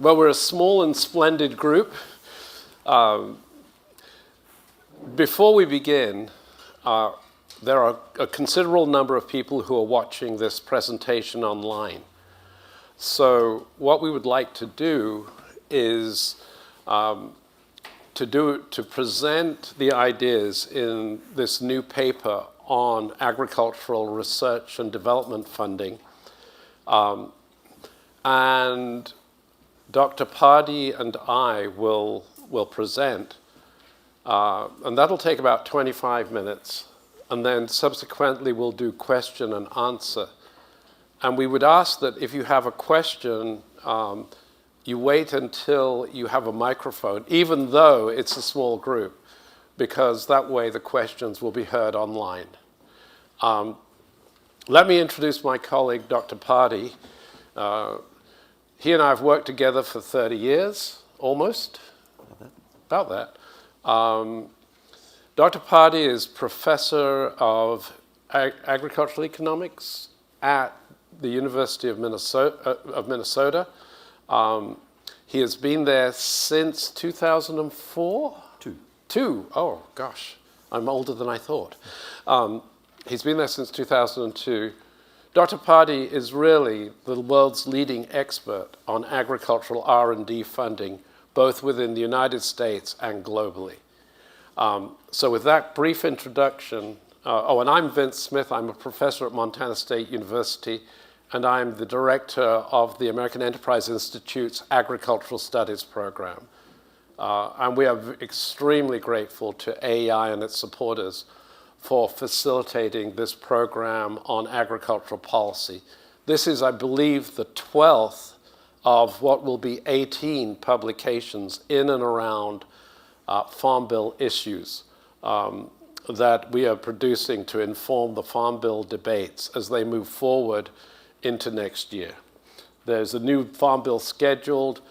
Well, we're a small and splendid group. Before we begin, there are a considerable number of people who are watching this presentation online. So what we would like to do is to present the ideas in this new paper on agricultural research and development funding. And Dr. Pardey and I will present, and that'll take about 25 minutes. And then subsequently we'll do question and answer. And we would ask that if you have a question, you wait until you have a microphone, even though it's a small group, because that way the questions will be heard online. Let me introduce my colleague, Dr. Pardey. He and I have worked together for 30 years, almost, about that. Dr. Pardey is professor of agricultural economics at the University of Minnesota. He has been there since 2004? Two. Oh, gosh. I'm older than I thought. He's been there since 2002. Dr. Pardey is really the world's leading expert on agricultural R&D funding, both within the United States and globally. So with that brief introduction, and I'm Vince Smith. I'm a professor at Montana State University, and I'm the director of the American Enterprise Institute's Agricultural Studies program. And we are extremely grateful to AEI and its supporters for facilitating this program on agricultural policy. This is, I believe, the 12th of what will be 18 publications in and around Farm Bill issues that we are producing to inform the Farm Bill debates as they move forward into next year. There's a new Farm Bill scheduled,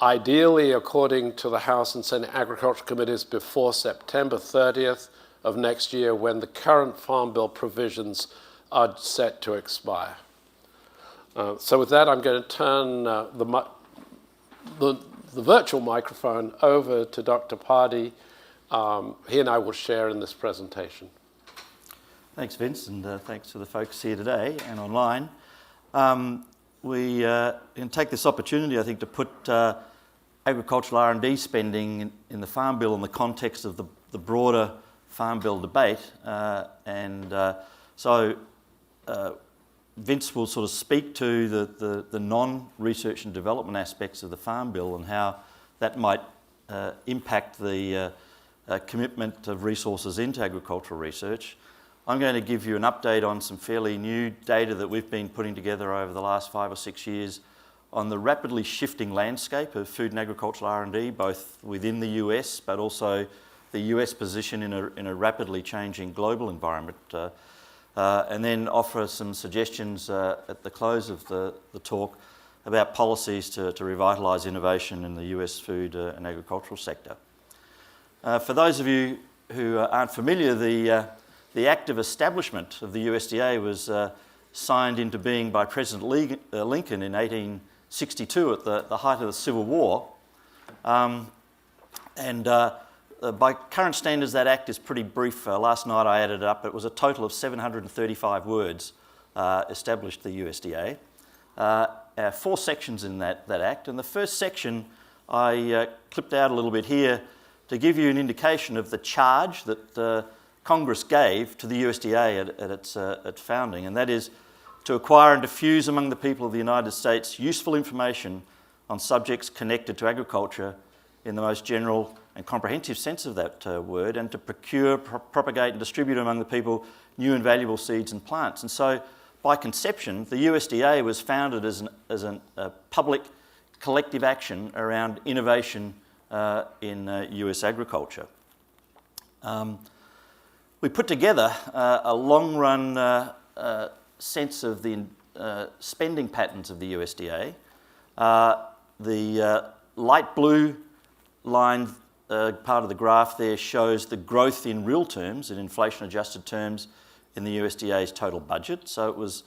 ideally according to the House and Senate Agriculture Committees before September 30th of next year, when the current Farm Bill provisions are set to expire. So with that, I'm going to turn the virtual microphone over to Dr. Pardey. He and I will share in this presentation. Thanks, Vince, and thanks to the folks here today and online. We can take this opportunity, I think, to put agricultural R&D spending in the Farm Bill in the context of the broader Farm Bill debate. So Vince will sort of speak to the non-research and development aspects of the Farm Bill and how that might impact the commitment of resources into agricultural research. I'm going to give you an update on some fairly new data that we've been putting together over the last 5 or 6 years on the rapidly shifting landscape of food and agricultural R&D, both within the US, but also the US position in a rapidly changing global environment. And then offer some suggestions at the close of the talk about policies to revitalise innovation in the US food and agricultural sector. For those of you who aren't familiar, the act of establishment of the USDA was signed into being by President Lincoln in 1862 at the height of the Civil War. By current standards, that act is pretty brief. Last night I added it up. It was a total of 735 words established the USDA. 4 sections in that act. And the first section I clipped out a little bit here to give you an indication of the charge that Congress gave to the USDA at its founding, and that is to acquire and diffuse among the people of the United States useful information on subjects connected to agriculture in the most general and comprehensive sense of that word, and to procure, propagate and distribute among the people new and valuable seeds and plants. And so by conception, the USDA was founded as a public collective action around innovation in US agriculture. We put together a long-run sense of the spending patterns of the USDA. The light blue line part of the graph there shows the growth in real terms, in inflation-adjusted terms, in the USDA's total budget. So it was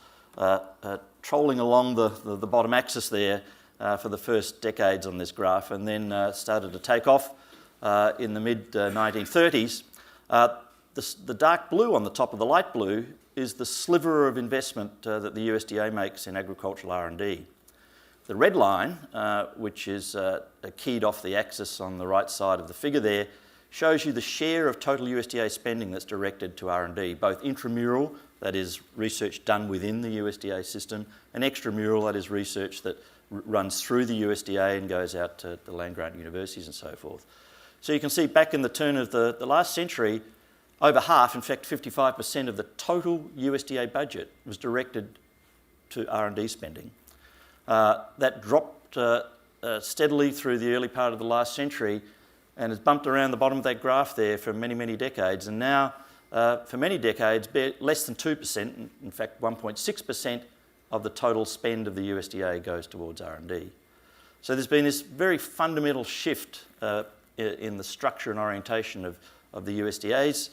trolling along the bottom axis there for the first decades on this graph, and then started to take off in the mid-1930s. The dark blue on the top of the light blue is the sliver of investment that the USDA makes in agricultural R&D. The red line, which is keyed off the axis on the right side of the figure there, shows you the share of total USDA spending that's directed to R&D, both intramural, that is research done within the USDA system, and extramural, that is research that runs through the USDA and goes out to the land-grant universities and so forth. So you can see back in the turn of the last century, over half, in fact 55% of the total USDA budget was directed to R&D spending. That dropped steadily through the early part of the last century and has bumped around the bottom of that graph there for many, many decades. And now, for many decades, less than 2%, in fact 1.6% of the total spend of the USDA goes towards R&D. So there's been this very fundamental shift in the structure and orientation of the USDA's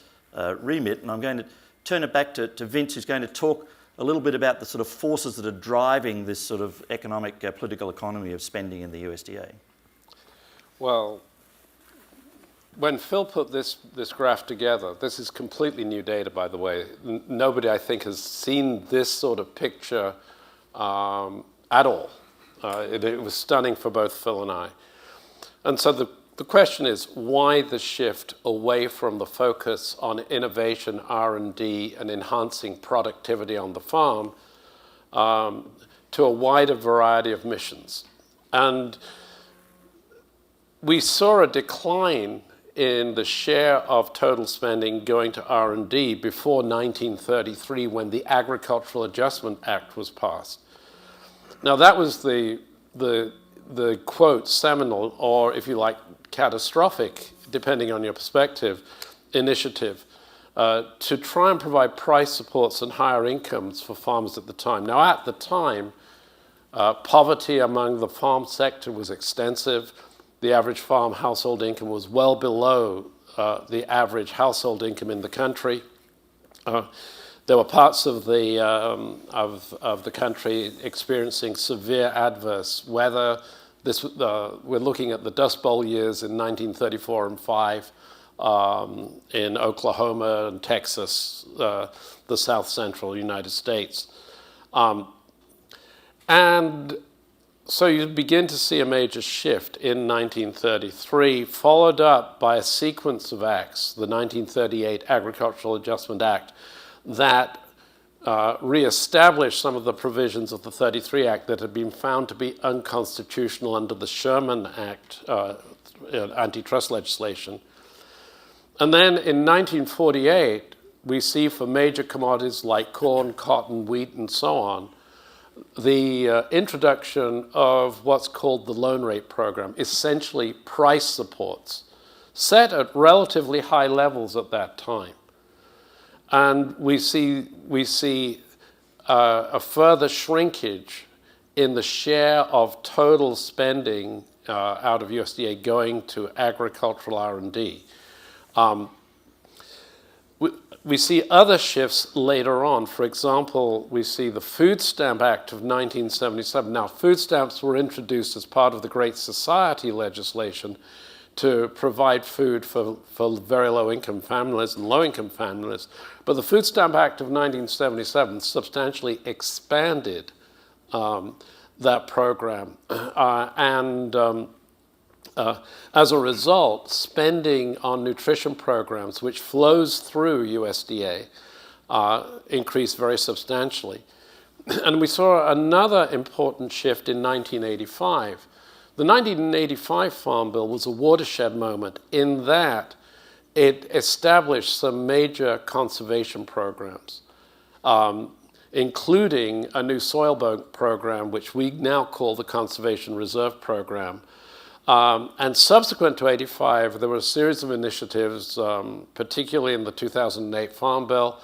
remit. And I'm going to turn it back to Vince, who's going to talk a little bit about the sort of forces that are driving this sort of economic, political economy of spending in the USDA. Well, when Phil put this graph together, this is completely new data, by the way. Nobody, I think, has seen this sort of picture at all. It was stunning for both Phil and I. And so the question is, why the shift away from the focus on innovation, R&D, and enhancing productivity on the farm to a wider variety of missions? And we saw a decline in the share of total spending going to R&D before 1933, when the Agricultural Adjustment Act was passed. Now that was the quote, seminal, or if you like, catastrophic, depending on your perspective, initiative to try and provide price supports and higher incomes for farmers at the time. Now at the time, poverty among the farm sector was extensive. The average farm household income was well below the average household income in the country. There were parts of the country experiencing severe adverse weather. We're looking at the Dust Bowl years in 1934 and 5 in Oklahoma and Texas, the south central United States. And so you begin to see a major shift in 1933, followed up by a sequence of acts, the 1938 Agricultural Adjustment Act, that re-established some of the provisions of the 33 Act that had been found to be unconstitutional under the Sherman Act antitrust legislation. And then in 1948, we see for major commodities like corn, cotton, wheat, and so on, the introduction of what's called the loan rate program, essentially price supports, set at relatively high levels at that time. And we see a further shrinkage in the share of total spending out of USDA going to agricultural R&D. We see other shifts later on. For example, we see the Food Stamp Act of 1977. Now, food stamps were introduced as part of the Great Society legislation to provide food for very low-income families and low-income families. But the Food Stamp Act of 1977 substantially expanded that program. As a result, spending on nutrition programs, which flows through USDA, increased very substantially. And we saw another important shift in 1985. The 1985 Farm Bill was a watershed moment in that it established some major conservation programs, including a new soil bank program, which we now call the Conservation Reserve Program. And subsequent to 85, there were a series of initiatives, particularly in the 2008 Farm Bill,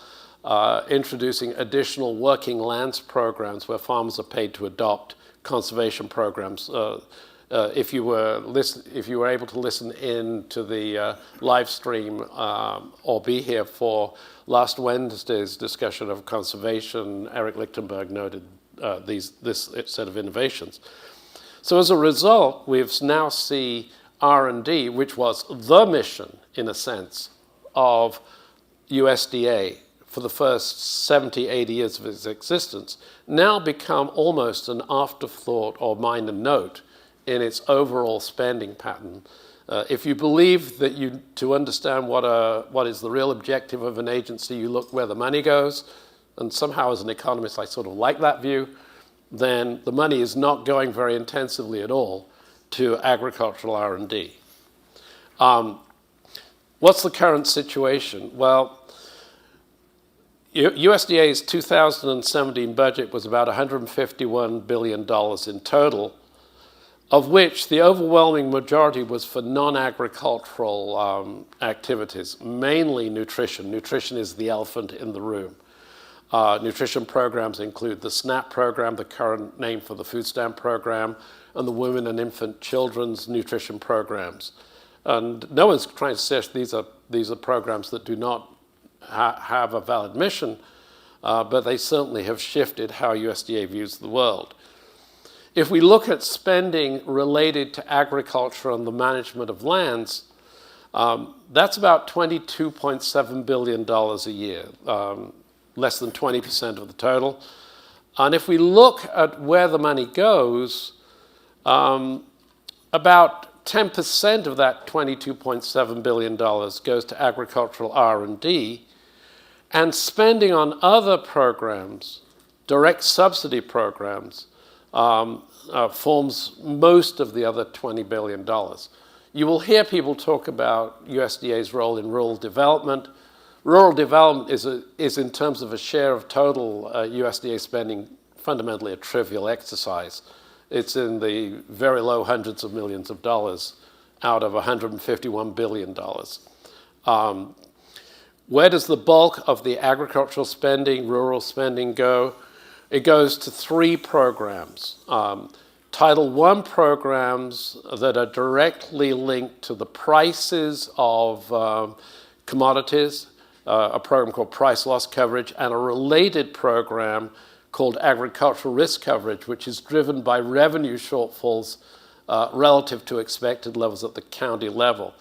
introducing additional working lands programs where farmers are paid to adopt conservation programs. If you were able to listen in to the live stream or be here for last Wednesday's discussion of conservation, Eric Lichtenberg noted this set of innovations. So as a result, we've now see R&D, which was the mission, in a sense, of USDA for the first 70, 80 years of its existence, now become almost an afterthought or minor note in its overall spending pattern. If you believe that to understand what is the real objective of an agency, you look where the money goes, and somehow as an economist I sort of like that view, then the money is not going very intensively at all to agricultural R&D. What's the current situation? Well, USDA's 2017 budget was about $151 billion in total, of which the overwhelming majority was for non-agricultural activities, mainly nutrition. Nutrition is the elephant in the room. Nutrition programs include the SNAP program, the current name for the food stamp program, and the women and infant children's nutrition programs. And no one's trying to suggest these are programs that do not have a valid mission, but they certainly have shifted how USDA views the world. If we look at spending related to agriculture and the management of lands, that's about $22.7 billion a year, less than 20% of the total. And if we look at where the money goes, about 10% of that $22.7 billion goes to agricultural R&D, and spending on other programs, direct subsidy programs, forms most of the other $20 billion. You will hear people talk about USDA's role in rural development. Rural development is in terms of a share of total USDA spending, fundamentally a trivial exercise. It's in the very low hundreds of millions of dollars out of $151 billion. Where does the bulk of the agricultural spending, rural spending go? It goes to 3 programs. Title I programs that are directly linked to the prices of commodities, a program called price loss coverage, and a related program called agricultural risk coverage, which is driven by revenue shortfalls relative to expected levels at the county level.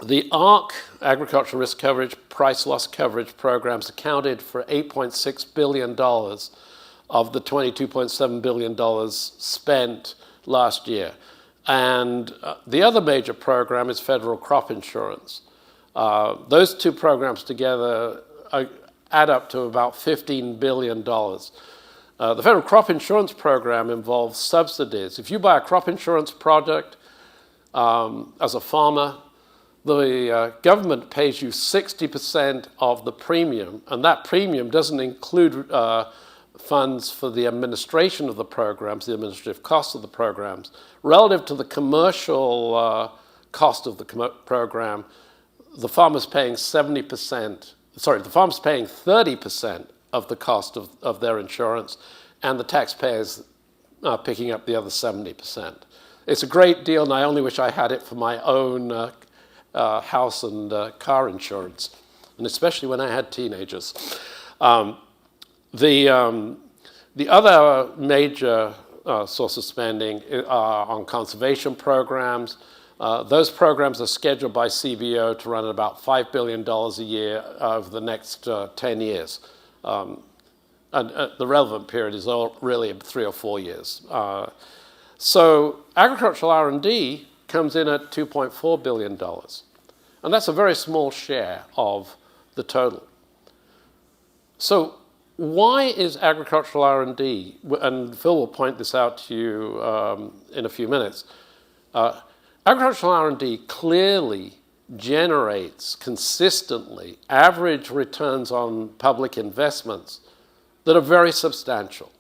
The ARC, agricultural risk coverage, price loss coverage programs accounted for $8.6 billion of the $22.7 billion spent last year. And the other major program is federal crop insurance. Those 2 programs together add up to about $15 billion. The federal crop insurance program involves subsidies. If you buy a crop insurance product as a farmer, the government pays you 60% of the premium, and that premium doesn't include funds for the administration of the programs, the administrative costs of the programs. Relative to the commercial cost of the program, the farmer's paying 30% of the cost of their insurance, and the taxpayers are picking up the other 70%. It's a great deal, and I only wish I had it for my own house and car insurance, and especially when I had teenagers. The other major source of spending are on conservation programs. Those programs are scheduled by CBO to run at about $5 billion a year over the next 10 years. And the relevant period is really 3 or 4 years. So agricultural R&D comes in at $2.4 billion. And that's a very small share of the total. So why is agricultural R&D, and Phil will point this out to you in a few minutes, agricultural R&D clearly generates consistently average returns on public investments that are very substantial.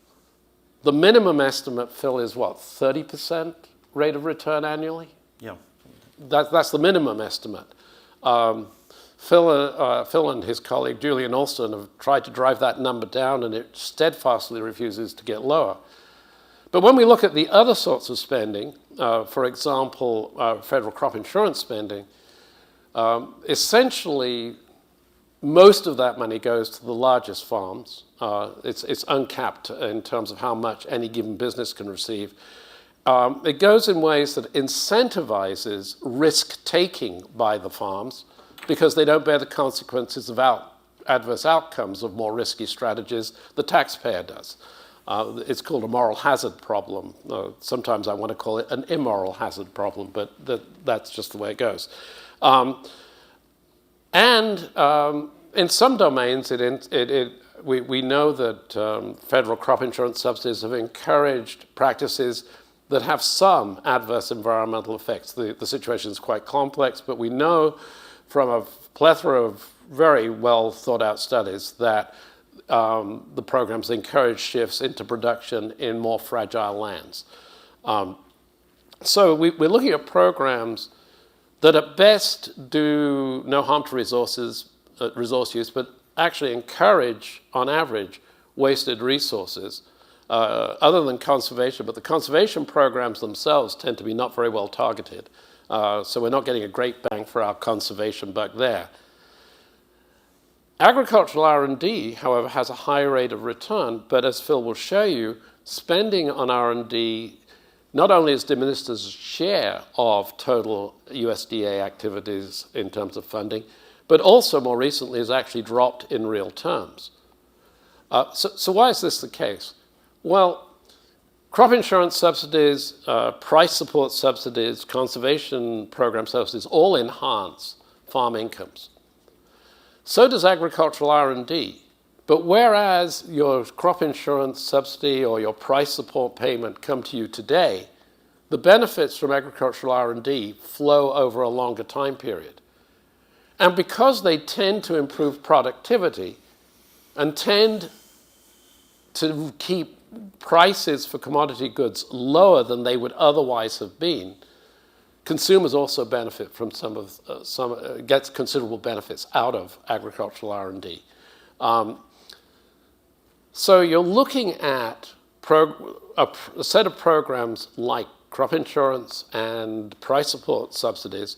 The minimum estimate, Phil, is what, 30% rate of return annually? Yeah. That's the minimum estimate. Phil and his colleague Julian Alston have tried to drive that number down, and it steadfastly refuses to get lower. But when we look at the other sorts of spending, for example, federal crop insurance spending, essentially most of that money goes to the largest farms. It's uncapped in terms of how much any given business can receive. It goes in ways that incentivizes risk-taking by the farms because they don't bear the consequences of adverse outcomes of more risky strategies. The taxpayer does. It's called a moral hazard problem. Sometimes I want to call it an immoral hazard problem, but that's just the way it goes. In some domains, we know that federal crop insurance subsidies have encouraged practices that have some adverse environmental effects. The situation is quite complex, but we know from a plethora of very well thought out studies that the programs encourage shifts into production in more fragile lands. So we're looking at programs that at best do no harm to resource use, but actually encourage, on average, wasted resources, other than conservation. But the conservation programs themselves tend to be not very well targeted. So we're not getting a great bang for our conservation buck there. Agricultural R&D, however, has a high rate of return, but as Phil will show you, spending on R&D not only is diminished as a share of total USDA activities in terms of funding, but also more recently has actually dropped in real terms. So why is this the case? Well, crop insurance subsidies, price support subsidies, conservation program subsidies all enhance farm incomes. So does agricultural R&D. But whereas your crop insurance subsidy or your price support payment come to you today, the benefits from agricultural R&D flow over a longer time period. And because they tend to improve productivity and tend to keep prices for commodity goods lower than they would otherwise have been, consumers also benefit from gets considerable benefits out of agricultural R&D. So you're looking at a set of programs like crop insurance and price support subsidies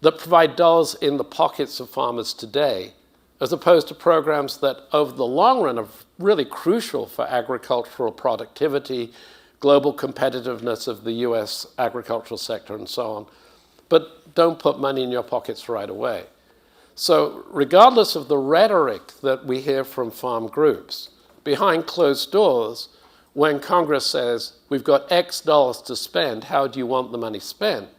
that provide dollars in the pockets of farmers today, as opposed to programs that over the long run are really crucial for agricultural productivity, global competitiveness of the US agricultural sector and so on, but don't put money in your pockets right away. So regardless of the rhetoric that we hear from farm groups, behind closed doors, when Congress says, we've got X dollars to spend, how do you want the money spent?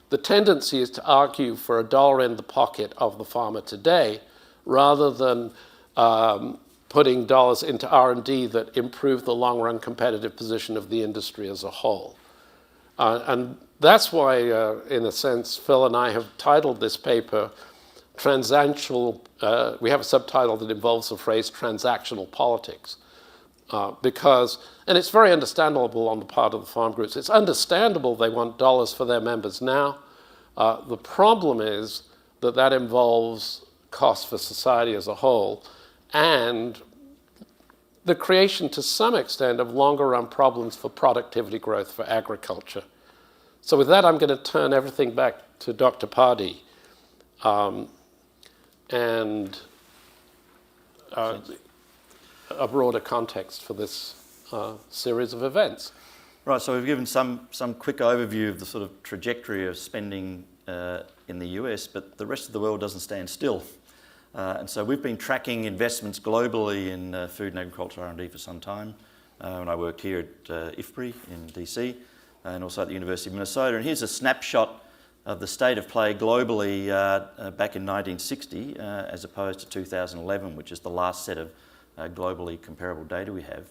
The tendency is to argue for a dollar in the pocket of the farmer today, rather than putting dollars into R&D that improve the long-run competitive position of the industry as a whole. And that's why, in a sense, Phil and I have titled this paper Transactional, we have a subtitle that involves the phrase transactional politics. Because, and it's very understandable on the part of the farm groups, it's understandable they want dollars for their members now. The problem is that involves costs for society as a whole, and the creation to some extent of longer run problems for productivity growth for agriculture. So with that, I'm going to turn everything back to Dr. Pardey and a broader context for this series of events. Right, so we've given some quick overview of the sort of trajectory of spending in the US, but the rest of the world doesn't stand still. And so we've been tracking investments globally in food and agriculture R&D for some time. When I worked here at IFPRI in DC and also at the University of Minnesota. And here's a snapshot of the state of play globally back in 1960 as opposed to 2011, which is the last set of globally comparable data we have.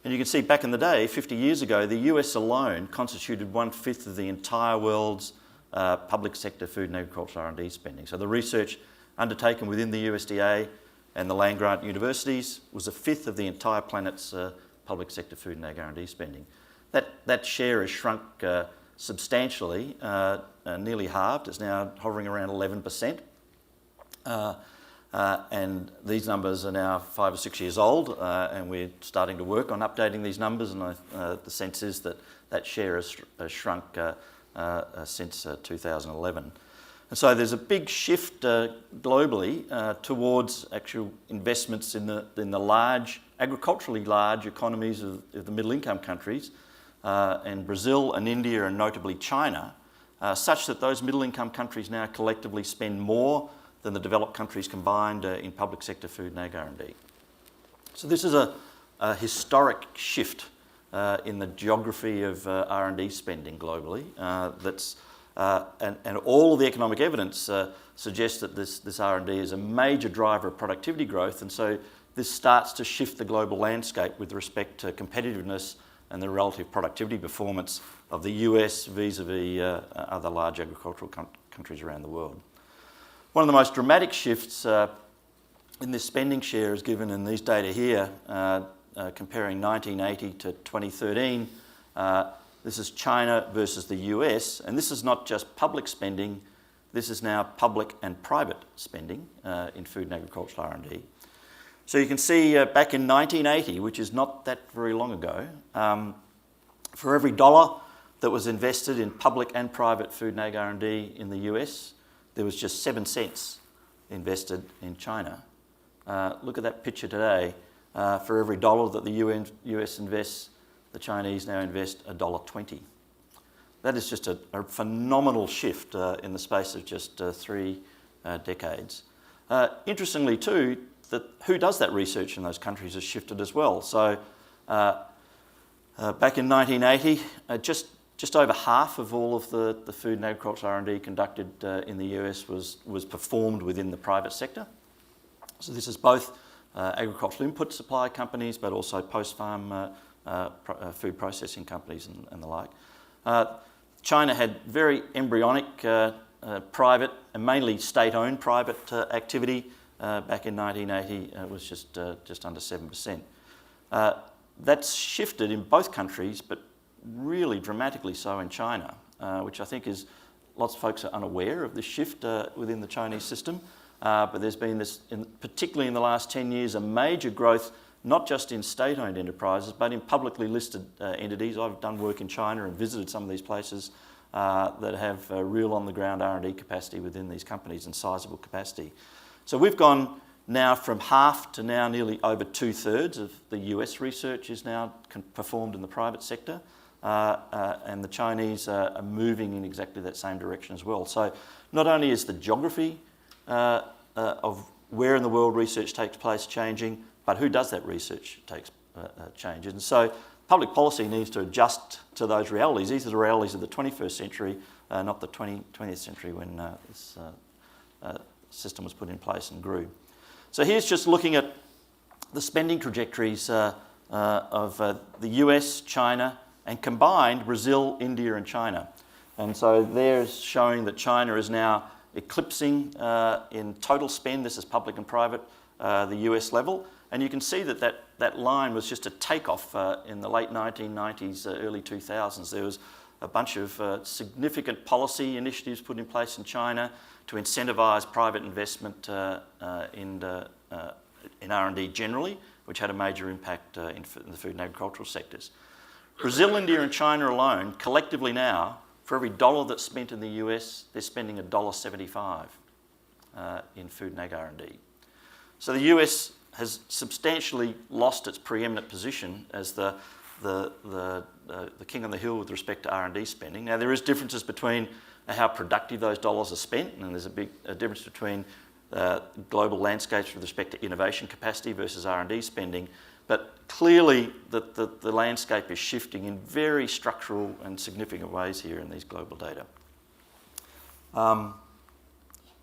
And you can see back in the day, 50 years ago, the US alone constituted 1/5 of the entire world's public sector food and agriculture R&D spending. So the research undertaken within the USDA and the land-grant universities was 1/5 of the entire planet's public sector food and ag R&D spending. That share has shrunk substantially, nearly halved. It's now hovering around 11%. And these numbers are now 5 or 6 years old, and we're starting to work on updating these numbers, and the sense is that share has shrunk since 2011. And so there's a big shift globally towards actual investments in the large, agriculturally large economies of the middle income countries, and Brazil and India and notably China, such that those middle income countries now collectively spend more than the developed countries combined in public sector food and ag R&D. So this is a historic shift in the geography of R&D spending globally. And all of the economic evidence suggests that this R&D is a major driver of productivity growth, and so this starts to shift the global landscape with respect to competitiveness and the relative productivity performance of the US vis-a-vis other large agricultural countries around the world. One of the most dramatic shifts in this spending share is given in these data here, comparing 1980 to 2013. This is China versus the US, and this is not just public spending, this is now public and private spending in food and agricultural R&D. So you can see back in 1980, which is not that very long ago, for every dollar that was invested in public and private food and ag R&D in the US, there was just 7 cents invested in China. Look at that picture today. For every dollar that the US invests, the Chinese now invest $1.20. That is just a phenomenal shift in the space of just 3 decades. Interestingly too, that who does that research in those countries has shifted as well. So back in 1980, just over half of all of the food and agricultural R&D conducted in the US was performed within the private sector. So this is both agricultural input supply companies, but also post-farm food processing companies and the like. China had very embryonic private and mainly state-owned private activity. Back in 1980, it was just under 7%. That's shifted in both countries, but really dramatically so in China, which I think is lots of folks are unaware of this shift within the Chinese system. But there's been this, particularly in the last 10 years, a major growth, not just in state-owned enterprises, but in publicly listed entities. I've done work in China and visited some of these places that have real on-the-ground R&D capacity within these companies and sizable capacity. So we've gone now from half to now nearly over 2/3 of the US research is now performed in the private sector, and the Chinese are moving in exactly that same direction as well. So not only is the geography of where in the world research takes place changing, but who does that research changes. And so public policy needs to adjust to those realities. These are the realities of the 21st century, not the 20th century when this system was put in place and grew. So here's just looking at the spending trajectories of the US, China, and combined Brazil, India and China. And so there's showing that China is now eclipsing in total spend, this is public and private, the US level. And you can see that line was just a takeoff in the late 1990s, early 2000s. There was a bunch of significant policy initiatives put in place in China to incentivise private investment in R&D generally, which had a major impact in the food and agricultural sectors. Brazil, India and China alone, collectively now, for every dollar that's spent in the US, they're spending $1.75 in food and ag R&D. So the US has substantially lost its preeminent position as the king on the hill with respect to R&D spending. Now there is differences between how productive those dollars are spent, and there's a difference between global landscapes with respect to innovation capacity versus R&D spending. But clearly the landscape is shifting in very structural and significant ways here in these global data.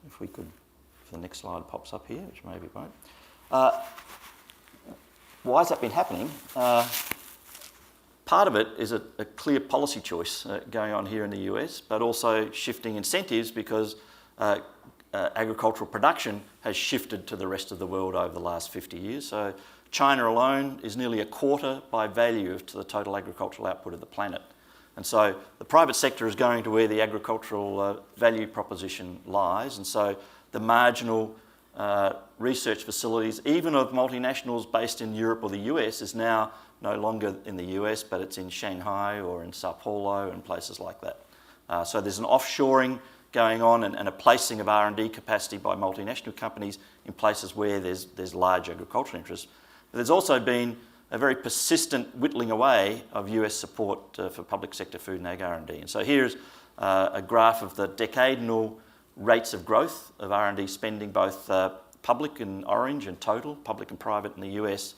If we could, if the next slide pops up here, which maybe it won't. Why has that been happening? Part of it is a clear policy choice going on here in the US, but also shifting incentives because agricultural production has shifted to the rest of the world over the last 50 years. So China alone is nearly a quarter by value to the total agricultural output of the planet. And so the private sector is going to where the agricultural value proposition lies. And so the marginal research facilities, even of multinationals based in Europe or the US, is now no longer in the US, but it's in Shanghai or in Sao Paulo and places like that. So there's an offshoring going on and a placing of R&D capacity by multinational companies in places where there's large agricultural interests. But there's also been a very persistent whittling away of US support for public sector food and ag R&D. And so here's a graph of the decadal rates of growth of R&D spending, both public in orange and total, public and private in the US.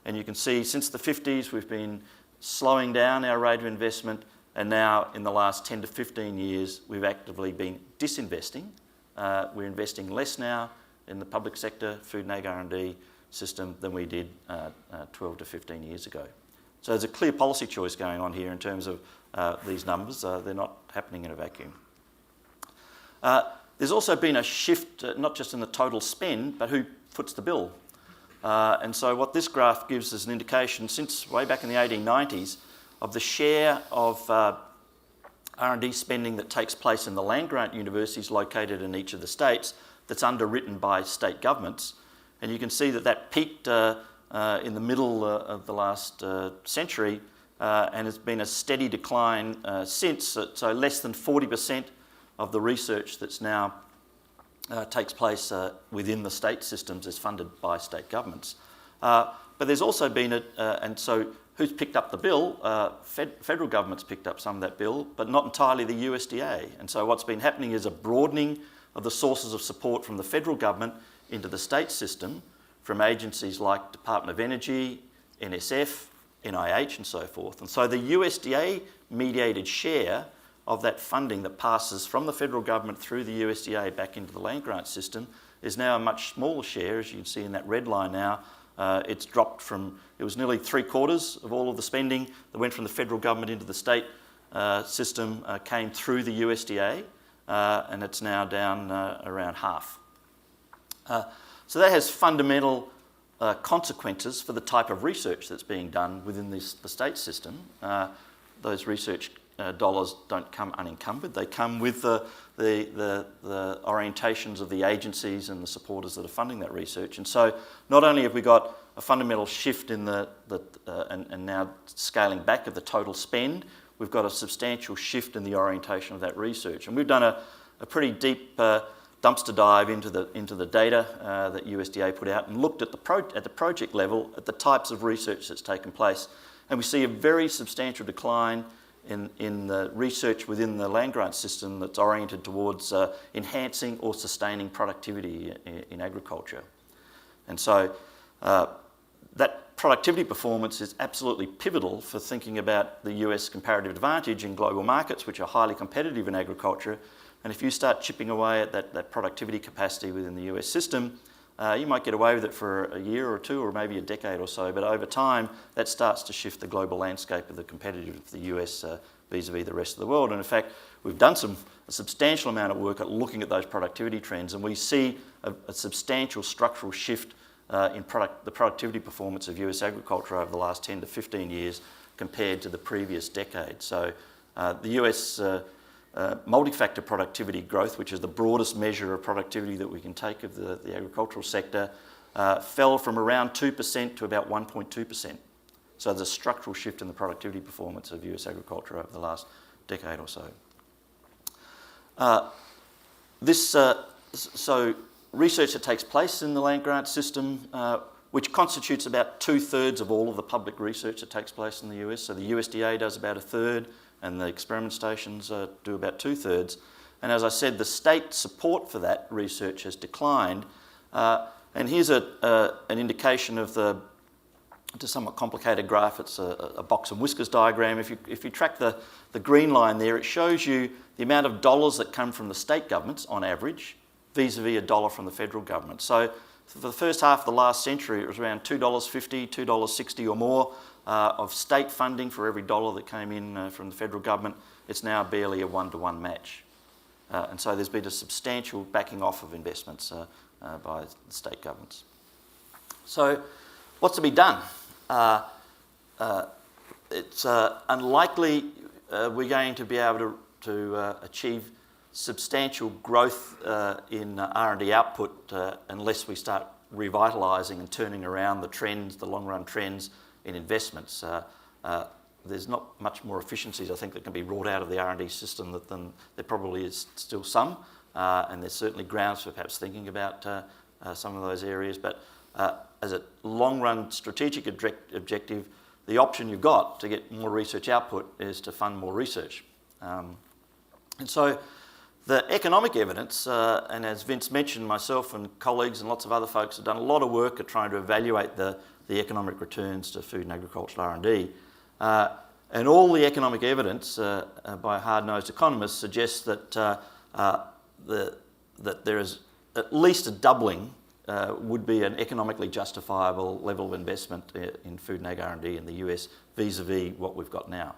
And you can see since the 50s we've been slowing down our rate of investment, and now in the last 10 to 15 years we've actively been disinvesting. We're investing less now in the public sector food and ag R&D system than we did 12 to 15 years ago. So there's a clear policy choice going on here in terms of these numbers. They're not happening in a vacuum. There's also been a shift, not just in the total spend, but who foots the bill. And so what this graph gives is an indication since way back in the 1890s of the share of R&D spending that takes place in the land-grant universities located in each of the states that's underwritten by state governments. And you can see that peaked in the middle of the last century and has been a steady decline since. So less than 40% of the research that's now takes place within the state systems is funded by state governments. But there's also been and so who's picked up the bill? Federal government's picked up some of that bill, but not entirely the USDA. And so what's been happening is a broadening of the sources of support from the federal government into the state system, from agencies like Department of Energy, NSF, NIH and so forth. And so the USDA mediated share of that funding that passes from the federal government through the USDA back into the land grant system is now a much smaller share, as you can see in that red line now. It's dropped from, it was nearly 3/4 of all of the spending that went from the federal government into the state system came through the USDA, and it's now down around half. So that has fundamental consequences for the type of research that's being done within the state system. Those research dollars don't come unencumbered. They come with the orientations of the agencies and the supporters that are funding that research. And so not only have we got a fundamental shift in and now scaling back of the total spend, we've got a substantial shift in the orientation of that research. And we've done a pretty deep dumpster dive into the data that USDA put out and looked at the project level at the types of research that's taken place. And we see a very substantial decline in the research within the land grant system that's oriented towards enhancing or sustaining productivity in agriculture. And so that productivity performance is absolutely pivotal for thinking about the US comparative advantage in global markets, which are highly competitive in agriculture. And if you start chipping away at that productivity capacity within the US system, you might get away with it for a year or two or maybe a decade or so, but over time that starts to shift the global landscape of the competitive of the US vis-a-vis the rest of the world. And in fact, we've done a substantial amount of work at looking at those productivity trends, and we see a substantial structural shift in the productivity performance of US agriculture over the last 10 to 15 years compared to the previous decade. So the US multi-factor productivity growth, which is the broadest measure of productivity that we can take of the agricultural sector, fell from around 2% to about 1.2%. So there's a structural shift in the productivity performance of US agriculture over the last decade or so. So research that takes place in the land grant system, which constitutes about 2/3 of all of the public research that takes place in the US. So the USDA does about 1/3, and the experiment stations do about 2/3. And as I said, the state support for that research has declined. And here's an indication of it's a somewhat complicated graph. It's a box and whiskers diagram. If you track the green line there, it shows you the amount of dollars that come from the state governments on average vis-a-vis $1 from the federal government. So for the first half of the last century, it was around $2.50, $2.60 or more of state funding for every dollar that came in from the federal government. It's now barely a 1-to-1 match. And so there's been a substantial backing off of investments by the state governments. So what's to be done? It's unlikely we're going to be able to achieve substantial growth in R&D output unless we start revitalising and turning around the trends, the long-run trends in investments. there's not much more efficiencies, I think, that can be wrought out of the R&D system than there probably is still some, and there's certainly grounds for perhaps thinking about some of those areas. But as a long-run strategic objective, the option you've got to get more research output is to fund more research. And so the economic evidence, and as Vince mentioned, myself and colleagues and lots of other folks have done a lot of work at trying to evaluate the economic returns to food and agricultural R&D. And all the economic evidence by hard-nosed economists suggests that that there is at least a doubling would be an economically justifiable level of investment in food and ag R&D in the US vis-a-vis what we've got now.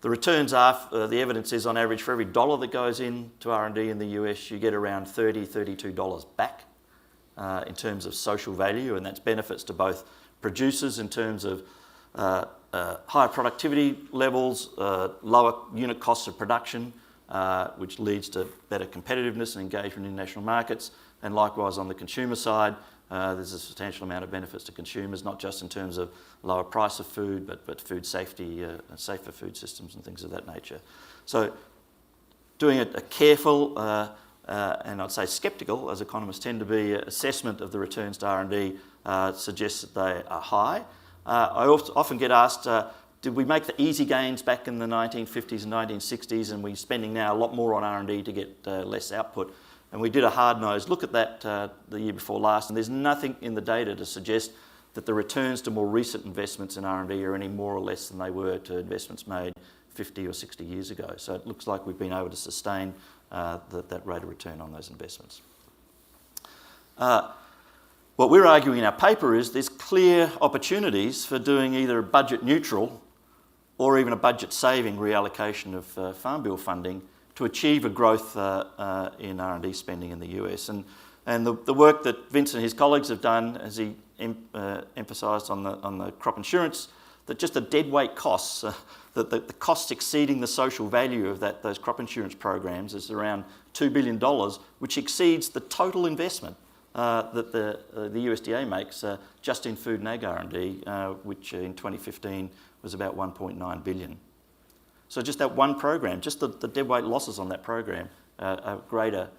The returns are, the evidence is on average for every dollar that goes into R&D in the US, you get around $30, $32 back in terms of social value, and that's benefits to both producers in terms of higher productivity levels, lower unit costs of production, which leads to better competitiveness and engagement in national markets, and likewise on the consumer side, there's a substantial amount of benefits to consumers, not just in terms of lower price of food, but food safety, safer food systems and things of that nature. So doing a careful and I'd say sceptical, as economists tend to be, assessment of the returns to R&D suggests that they are high. I often get asked, did we make the easy gains back in the 1950s and 1960s, and we're spending now a lot more on R&D to get less output? And we did a hard-nosed look at that the year before last, and there's nothing in the data to suggest that the returns to more recent investments in R&D are any more or less than they were to investments made 50 or 60 years ago. So it looks like we've been able to sustain that rate of return on those investments. What we're arguing in our paper is there's clear opportunities for doing either a budget neutral or even a budget saving reallocation of Farm Bill funding to achieve a growth in R&D spending in the US. And the work that Vince and his colleagues have done, as he emphasised on the crop insurance, that just the deadweight costs, that the costs exceeding the social value of those crop insurance programs is around $2 billion, which exceeds the total investment that the USDA makes just in food and ag R&D, which in 2015 was about $1.9 billion. So just that one program, just the deadweight losses on that program have a greater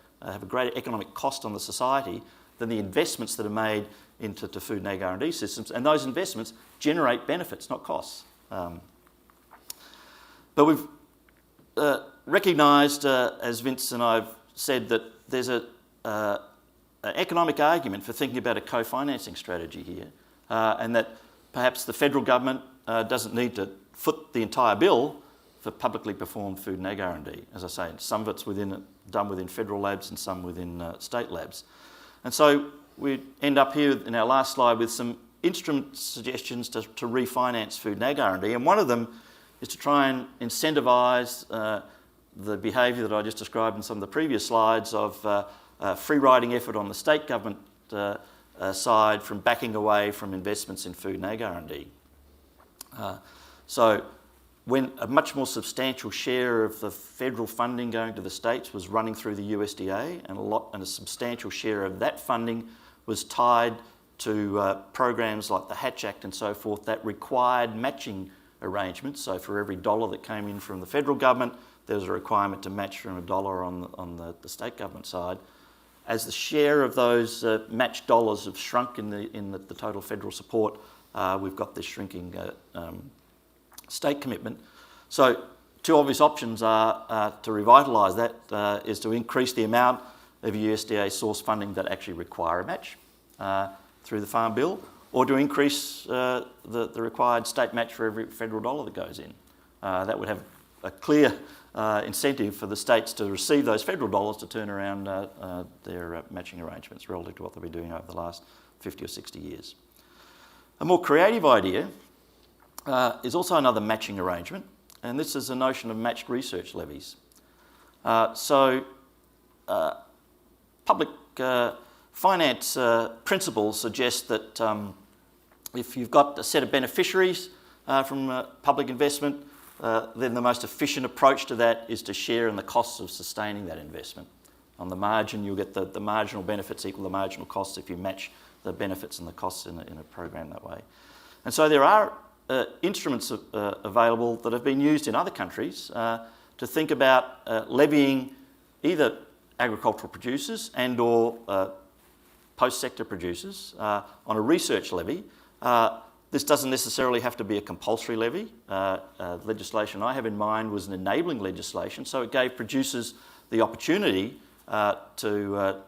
economic cost on the society than the investments that are made into food and ag R&D systems, and those investments generate benefits, not costs. But we've recognised, as Vince and I've said, that there's an economic argument for thinking about a co-financing strategy here, and that perhaps the federal government doesn't need to foot the entire bill for publicly performed food and ag R&D. As I say, some of it's done within federal labs and some within state labs. And so we end up here in our last slide with some instrument suggestions to refinance food and ag R&D, and one of them is to try and incentivise the behaviour that I just described in some of the previous slides of free riding effort on the state government side from backing away from investments in food and ag R&D. So when a much more substantial share of the federal funding going to the states was running through the USDA, and a substantial share of that funding was tied to programs like the Hatch Act and so forth that required matching arrangements. So for every dollar that came in from the federal government, there was a requirement to match from a dollar on the state government side. As the share of those matched dollars have shrunk in the total federal support, we've got this shrinking state commitment. So two obvious options are to revitalise that, is to increase the amount of USDA source funding that actually require a match through the Farm Bill, or to increase the required state match for every federal dollar that goes in. That would have a clear incentive for the states to receive those federal dollars to turn around their matching arrangements relative to what they've been doing over the last 50 or 60 years. A more creative idea is also another matching arrangement, and this is a notion of matched research levies. Public finance principles suggest that if you've got a set of beneficiaries from public investment, then the most efficient approach to that is to share in the costs of sustaining that investment. On the margin, you'll get the marginal benefits equal the marginal costs if you match the benefits and the costs in a program that way. And so there are instruments available that have been used in other countries to think about levying either agricultural producers and or post-sector producers on a research levy. This doesn't necessarily have to be a compulsory levy. Legislation I have in mind was an enabling legislation, so it gave producers the opportunity to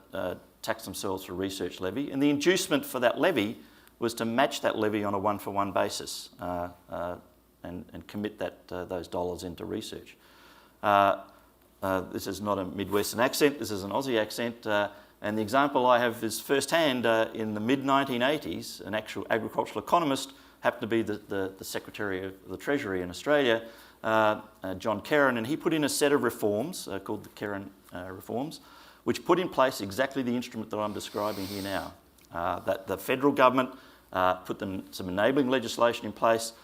tax themselves for a research levy, and the inducement for that levy was to match that levy on a one-for-one basis and commit those dollars into research. This is not a Midwestern accent, this is an Aussie accent, and the example I have is first-hand. In the mid-1980s, an actual agricultural economist happened to be the Secretary of the Treasury in Australia, John Kerrin, and he put in a set of reforms called the Kerrin reforms, which put in place exactly the instrument that I'm describing here now. That the federal government put some enabling legislation in place.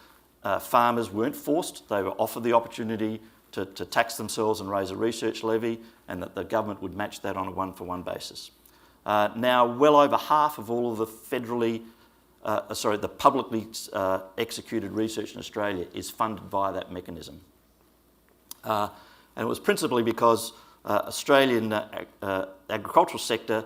Farmers weren't forced, they were offered the opportunity to tax themselves and raise a research levy, and that the government would match that on a one-for-one basis. Now, well over half of all of the the publicly executed research in Australia is funded via that mechanism. And it was principally because Australian agricultural sector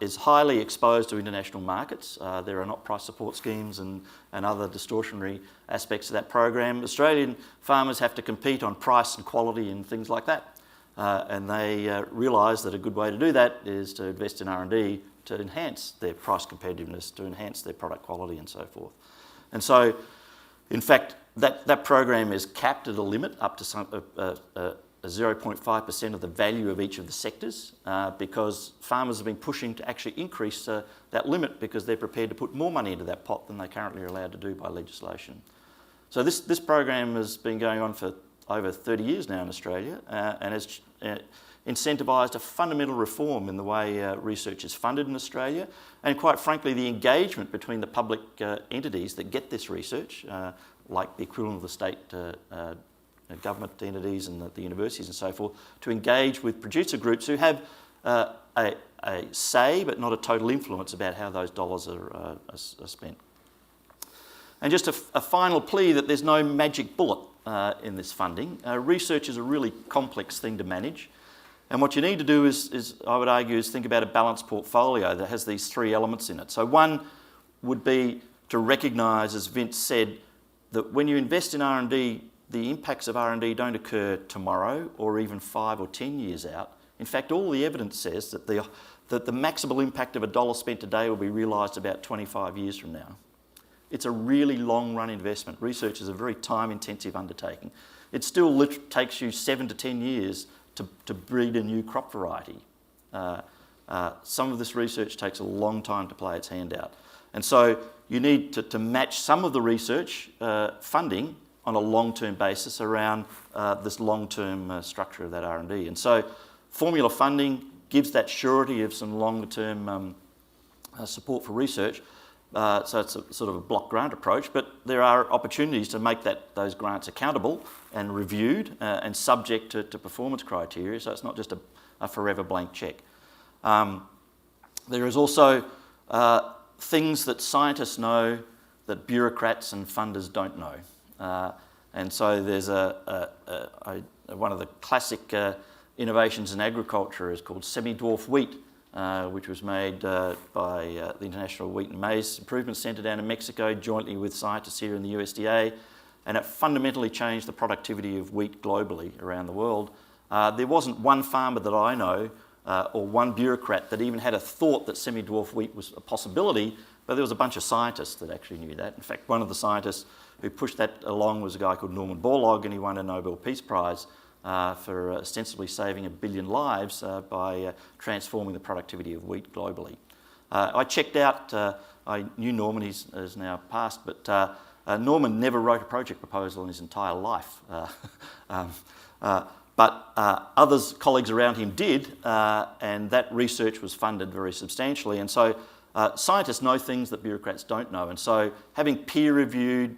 is highly exposed to international markets. There are not price support schemes and other distortionary aspects of that program. Australian farmers have to compete on price and quality and things like that. And they realise that a good way to do that is to invest in R&D to enhance their price competitiveness, to enhance their product quality and so forth. And so, in fact, that program is capped at a limit up to 0.5% of the value of each of the sectors because farmers have been pushing to actually increase that limit because they're prepared to put more money into that pot than they currently are allowed to do by legislation. So this program has been going on for over 30 years now in Australia and has incentivised a fundamental reform in the way research is funded in Australia, and quite frankly the engagement between the public entities that get this research, like the equivalent of the state government entities and the universities and so forth, to engage with producer groups who have a say but not a total influence about how those dollars are spent. And just a final plea that there's no magic bullet in this funding. Research is a really complex thing to manage, and what you need to do is I would argue, is think about a balanced portfolio that has these three elements in it. So one would be to recognise, as Vince said, that when you invest in R&D, the impacts of R&D don't occur tomorrow or even 5 or 10 years out. In fact, all the evidence says that the maximal impact of a dollar spent today will be realised about 25 years from now. It's a really long-run investment. Research is a very time-intensive undertaking. It still takes you 7 to 10 years to breed a new crop variety. Some of this research takes a long time to play its hand out. And so you need to match some of the research funding on a long-term basis around this long-term structure of that R&D. And so formula funding gives that surety of some longer-term support for research. So it's a sort of a block grant approach, but there are opportunities to make those grants accountable and reviewed and subject to performance criteria, so it's not just a forever blank cheque. There is also things that scientists know that bureaucrats and funders don't know. And so there's one of the classic innovations in agriculture is called semi-dwarf wheat, which was made by the International Wheat and Maize Improvement Centre down in Mexico, jointly with scientists here in the USDA, and it fundamentally changed the productivity of wheat globally around the world. There wasn't one farmer that I know or one bureaucrat that even had a thought that semi-dwarf wheat was a possibility, but there was a bunch of scientists that actually knew that. In fact, one of the scientists who pushed that along was a guy called Norman Borlaug, and he won a Nobel Peace Prize for ostensibly saving 1 billion lives by transforming the productivity of wheat globally. I checked out, I knew Norman, he's now passed, but Norman never wrote a project proposal in his entire life. But others, colleagues around him did, and that research was funded very substantially. And so scientists know things that bureaucrats don't know. And so having peer-reviewed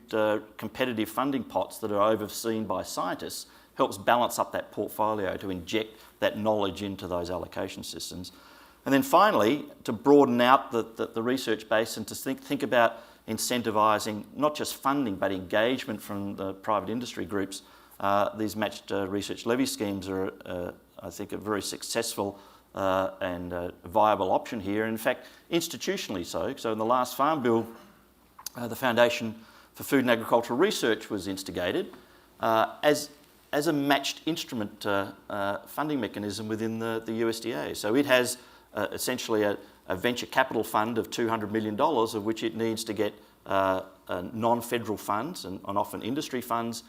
competitive funding pots that are overseen by scientists helps balance up that portfolio to inject that knowledge into those allocation systems. And then finally, to broaden out the research base and to think about incentivising not just funding but engagement from the private industry groups, these matched research levy schemes are, I think, a very successful and viable option here. In fact, institutionally so. So in the last Farm Bill, the Foundation for Food and Agricultural Research was instigated as a matched instrument funding mechanism within the USDA. So it has essentially a venture capital fund of $200 million, of which it needs to get non-federal funds and often industry funds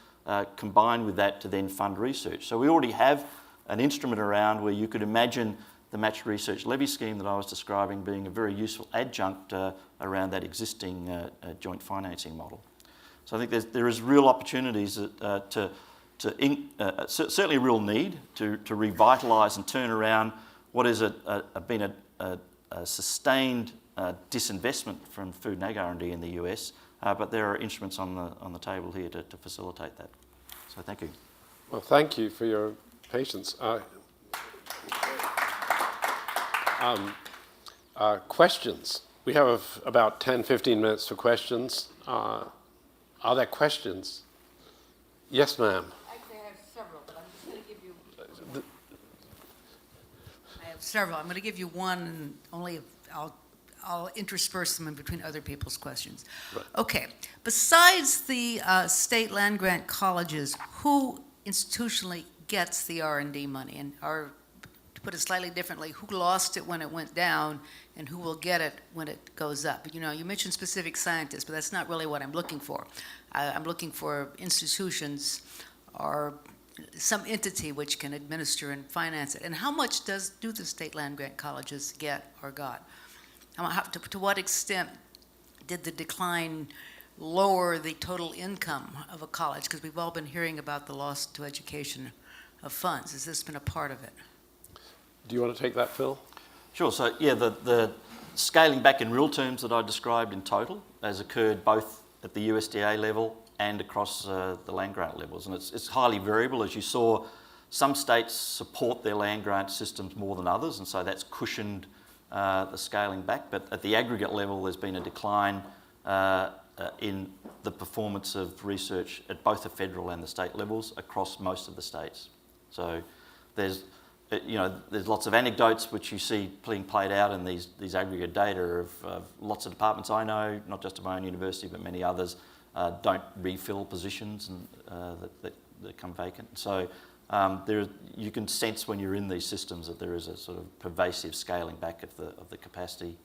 combined with that to then fund research. So we already have an instrument around where you could imagine the matched research levy scheme that I was describing being a very useful adjunct around that existing joint financing model. So I think there is real opportunities certainly a real need to revitalise and turn around what has been a sustained disinvestment from food and ag R&D in the US, but there are instruments on the table here to facilitate that. So thank you. Well, thank you for your patience. Questions. We have about 10-15 minutes for questions. Are there questions? Yes, ma'am. Actually, I have several, but I'm just going to give you... I have several. I'm going to give you one, and only I'll intersperse them in between other people's questions. Right. Okay. Besides the state land grant colleges, who institutionally gets the R&D money? And to put it slightly differently, who lost it when it went down, and who will get it when it goes up? You know, you mentioned specific scientists, but that's not really what I'm looking for. I'm looking for institutions or some entity which can administer and finance it. And how much do the state land grant colleges get or got? To what extent did the decline lower the total income of a college? Because we've all been hearing about the loss to education of funds. Has this been a part of it? Do you want to take that, Phil? Sure. So yeah, the scaling back in real terms that I described in total has occurred both at the USDA level and across the land grant levels, and it's highly variable. As you saw, some states support their land grant systems more than others, and so that's cushioned the scaling back. But at the aggregate level, there's been a decline in the performance of research at both the federal and the state levels across most of the states. So there's lots of anecdotes which you see being played out in these aggregate data of lots of departments I know, not just at my own university, but many others, don't refill positions and that come vacant. So you can sense when you're in these systems that there is a sort of pervasive scaling back of the capacity.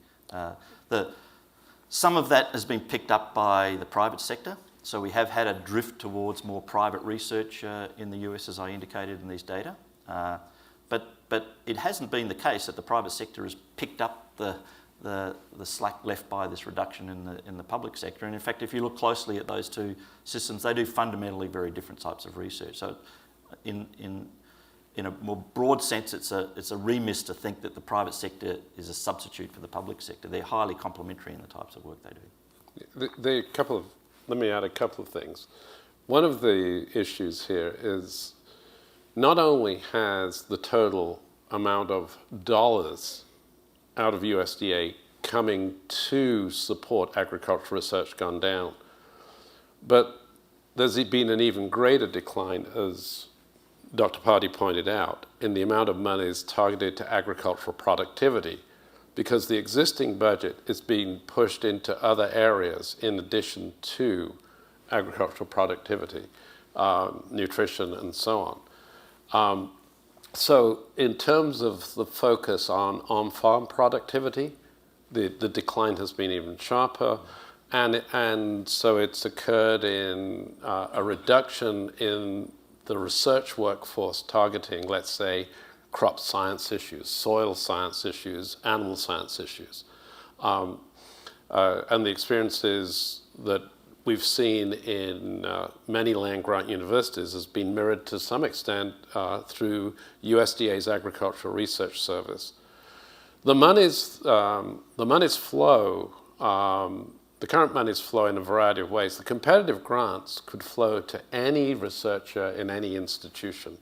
Some of that has been picked up by the private sector. So we have had a drift towards more private research in the US, as I indicated in these data. But it hasn't been the case that the private sector has picked up the slack left by this reduction in the public sector. And in fact, if you look closely at those two systems, they do fundamentally very different types of research. So in a more broad sense, it's a remiss to think that the private sector is a substitute for the public sector. They're highly complementary in the types of work they do. Let me add a couple of things. One of the issues here is not only has the total amount of dollars out of USDA coming to support agricultural research gone down, but there's been an even greater decline, as Dr. Pardey pointed out, in the amount of monies targeted to agricultural productivity, because the existing budget is being pushed into other areas in addition to agricultural productivity, nutrition, and so on. So in terms of the focus on on-farm productivity, the decline has been even sharper, and so it's occurred in a reduction in the research workforce targeting, let's say, crop science issues, soil science issues, animal science issues. And the experiences that we've seen in many land-grant universities has been mirrored to some extent through USDA's Agricultural Research Service. The monies flow, the current monies flow in a variety of ways. The competitive grants could flow to any researcher in any institution.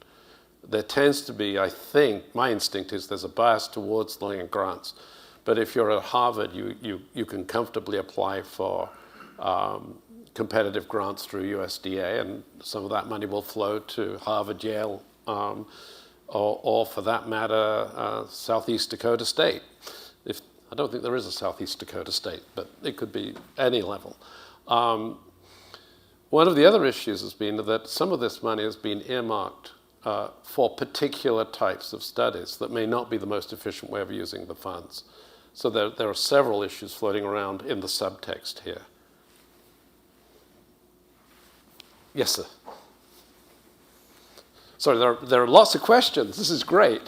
There tends to be, I think, my instinct is there's a bias towards land grants. But if you're at Harvard, you can comfortably apply for competitive grants through USDA, and some of that money will flow to Harvard, Yale, or for that matter, Southeast Dakota State. I don't think there is a Southeast Dakota State, but it could be any level. One of the other issues has been that some of this money has been earmarked for particular types of studies that may not be the most efficient way of using the funds. So there are several issues floating around in the subtext here. Yes, sir. Sorry, there are lots of questions. This is great.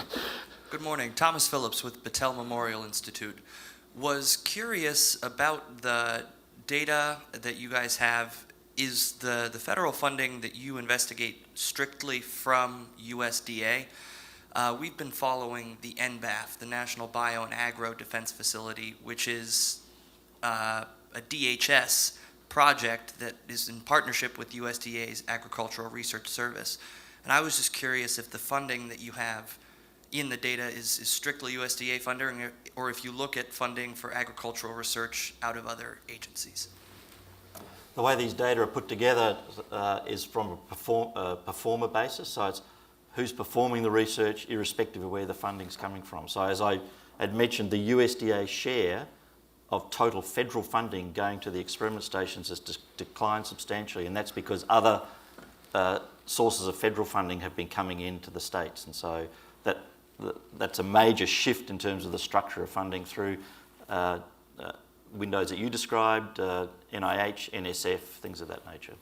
Good morning. Thomas Phillips with Battelle Memorial Institute. Was curious about the data that you guys have. Is the federal funding that you investigate strictly from USDA? We've been following the NBAF, the National Bio and Agro Defense Facility, which is a DHS project that is in partnership with USDA's Agricultural Research Service. And I was just curious if the funding that you have in the data is strictly USDA funding, or if you look at funding for agricultural research out of other agencies. The way these data are put together is from a performer basis, so it's who's performing the research irrespective of where the funding's coming from. So as I had mentioned, the USDA share of total federal funding going to the experiment stations has declined substantially, and that's because other sources of federal funding have been coming into the states, and so that's a major shift in terms of the structure of funding through windows that you described, NIH, NSF, things of that nature.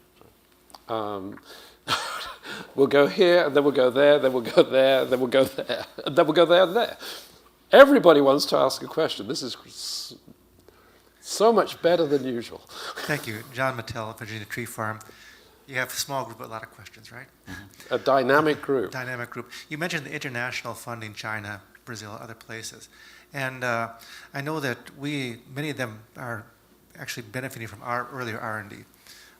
So. We'll go here, and then we'll go there, then we'll go there, then we'll go there, and then we'll go there and there. Everybody wants to ask a question. This is so much better than usual. Thank you. John Mattel, Virginia Tree Farm. You have a small group, but a lot of questions, right? Mm-hmm. A dynamic group. Dynamic group. You mentioned the international funding, China, Brazil, other places. And I know that many of them are actually benefiting from our earlier R&D.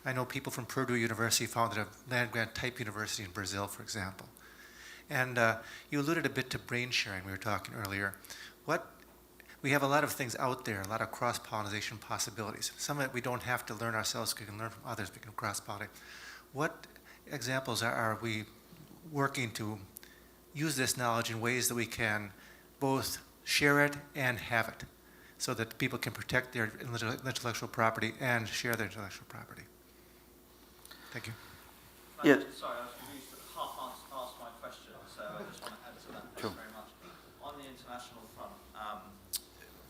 I know people from Purdue University founded a land-grant type university in Brazil, for example. And you alluded a bit to brain sharing we were talking earlier. We have a lot of things out there, a lot of cross-pollination possibilities. Some of it we don't have to learn ourselves, we can learn from others, we can cross-pollinate. What examples are we working to use this knowledge in ways that we can both share it and have it, so that people can protect their intellectual property and share their intellectual property? Thank you. Yeah. Sorry, I was confused, but half asked my question, so I just want to add to that. Thanks very much. On the international front,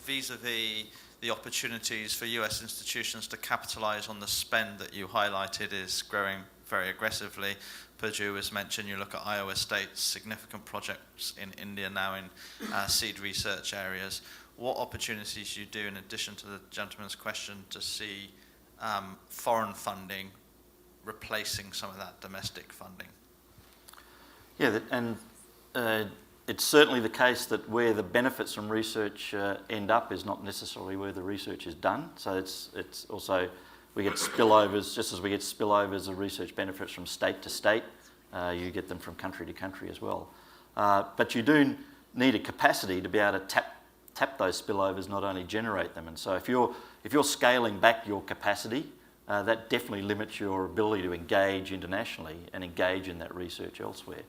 vis-a-vis the opportunities for US institutions to capitalize on the spend that you highlighted is growing very aggressively. Purdue was mentioned. You look at Iowa State's significant projects in India now in seed research areas. What opportunities you do, in addition to the gentleman's question, to see foreign funding replacing some of that domestic funding? Yeah, and it's certainly the case that where the benefits from research end up is not necessarily where the research is done. So it's also, we get spillovers, just as we get spillovers of research benefits from state to state, you get them from country to country as well. But you do need a capacity to be able to tap those spillovers, not only generate them. And so if you're scaling back your capacity, that definitely limits your ability to engage internationally and engage in that research elsewhere.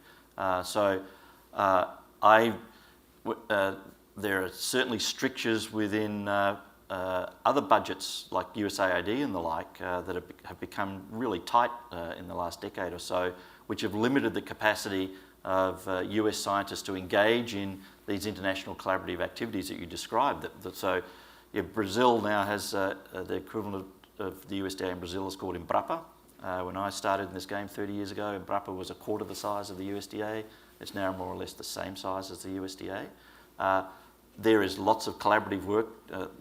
There are certainly strictures within other budgets like USAID and the like that have become really tight in the last decade or so, which have limited the capacity of US scientists to engage in these international collaborative activities that you described. So Brazil now has the equivalent of the USDA in Brazil is called Embrapa. When I started in this game 30 years ago, Embrapa was a quarter the size of the USDA. It's now more or less the same size as the USDA. There is lots of collaborative work.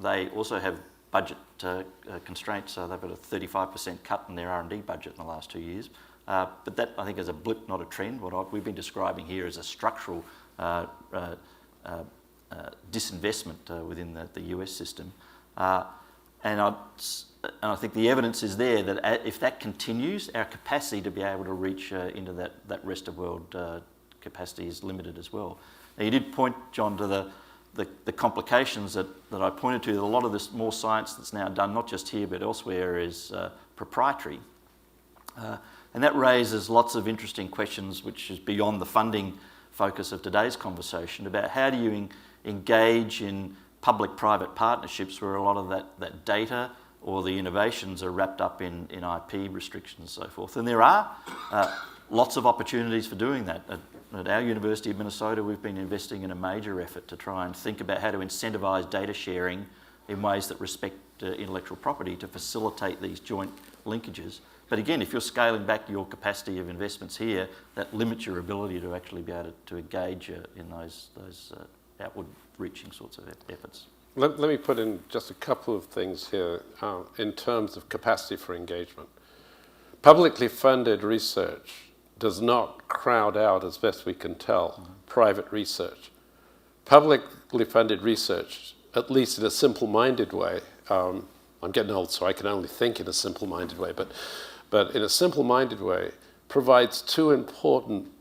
They also have budget constraints, so they've got a 35% cut in their R&D budget in the last 2 years. But that, I think, is a blip, not a trend. What we've been describing here is a structural disinvestment within the US system. And I think the evidence is there that if that continues, our capacity to be able to reach into that rest of world capacity is limited as well. Now, you did point, John, to the complications that I pointed to, a lot of this more science that's now done, not just here but elsewhere, is proprietary. And that raises lots of interesting questions, which is beyond the funding focus of today's conversation, about how do you engage in public-private partnerships where a lot of that data or the innovations are wrapped up in IP restrictions and so forth. And there are lots of opportunities for doing that. At our University of Minnesota, we've been investing in a major effort to try and think about how to incentivise data sharing in ways that respect intellectual property to facilitate these joint linkages. But again, if you're scaling back your capacity of investments here, that limits your ability to actually be able to engage in those outward-reaching sorts of efforts. Let me put in just a couple of things here in terms of capacity for engagement. Publicly funded research does not crowd out, as best we can tell, private research. Publicly funded research, at least in a simple-minded way, I'm getting old, so I can only think in a simple-minded way, but in a simple-minded way, provides two important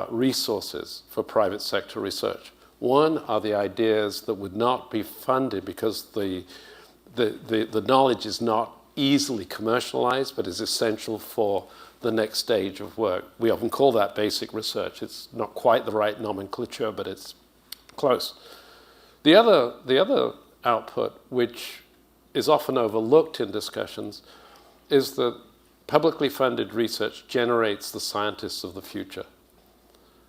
resources for private sector research. One are the ideas that would not be funded because the knowledge is not easily commercialized, but is essential for the next stage of work. We often call that basic research. It's not quite the right nomenclature, but it's close. The other output, which is often overlooked in discussions, is that publicly funded research generates the scientists of the future.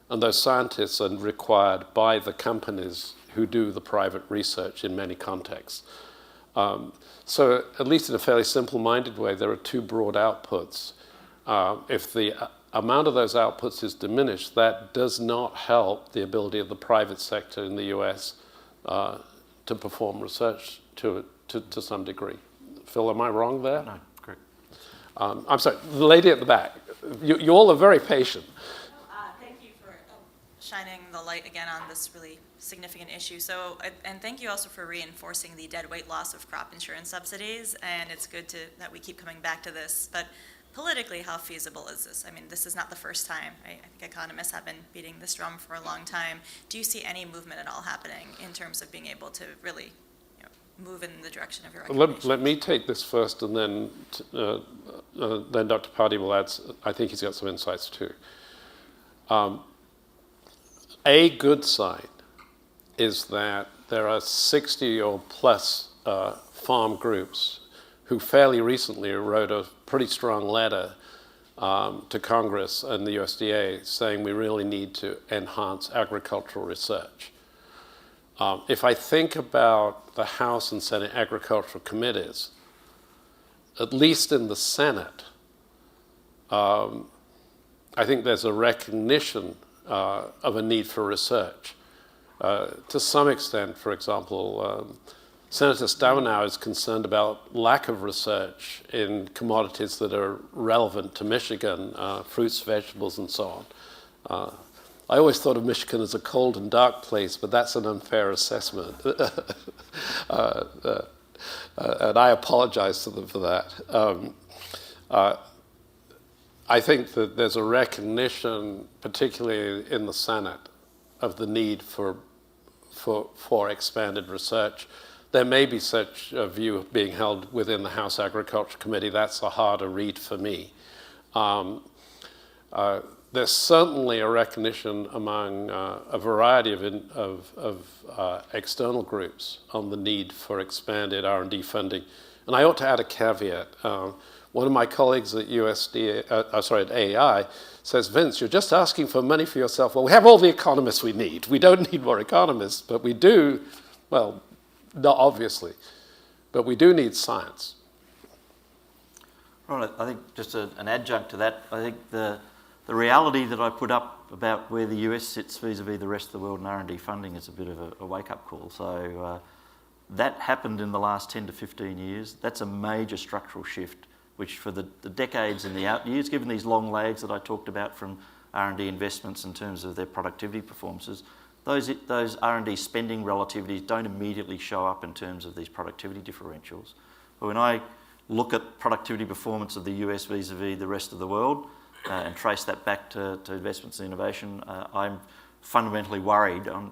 And those scientists are required by the companies who do the private research in many contexts. So at least in a fairly simple-minded way, there are two broad outputs. If the amount of those outputs is diminished, that does not help the ability of the private sector in the US to perform research to some degree. Phil, am I wrong there? No, correct. I'm sorry, the lady at the back. You all are very patient. Thank you for shining the light again on this really significant issue. So, and thank you also for reinforcing the dead weight loss of crop insurance subsidies. And it's good that we keep coming back to this. But politically, how feasible is this? I mean, this is not the first time. I think economists have been beating this drum for a long time. Do you see any movement at all happening in terms of being able to really move in the direction of your recommendation? Let me take this first, and then Dr. Pardey will add. I think he's got some insights too. A good sign is that there are 60 or plus farm groups who fairly recently wrote a pretty strong letter to Congress and the USDA saying we really need to enhance agricultural research. If I think about the House and Senate agricultural committees, at least in the Senate, I think there's a recognition of a need for research. To some extent, for example, Senator Stabenow is concerned about lack of research in commodities that are relevant to Michigan, fruits, vegetables, and so on. I always thought of Michigan as a cold and dark place, but that's an unfair assessment. And I apologize to them for that. I think that there's a recognition, particularly in the Senate, of the need for expanded research. There may be such a view being held within the House Agriculture Committee. That's a harder read for me. There's certainly a recognition among a variety of external groups on the need for expanded R&D funding. And I ought to add a caveat. One of my colleagues at at AEI says, Vince, you're just asking for money for yourself. Well, we have all the economists we need. We don't need more economists, but we do, well, not obviously, but we do need science. Right, I think just an adjunct to that, I think the reality that I put up about where the US sits vis-a-vis the rest of the world in R&D funding is a bit of a wake-up call. So that happened in the last 10 to 15 years. That's a major structural shift, which for the decades in the out years, given these long lags that I talked about from R&D investments in terms of their productivity performances, those R&D spending relativities don't immediately show up in terms of these productivity differentials. But when I look at productivity performance of the US vis-a-vis the rest of the world and trace that back to investments in innovation, I'm fundamentally worried. I'm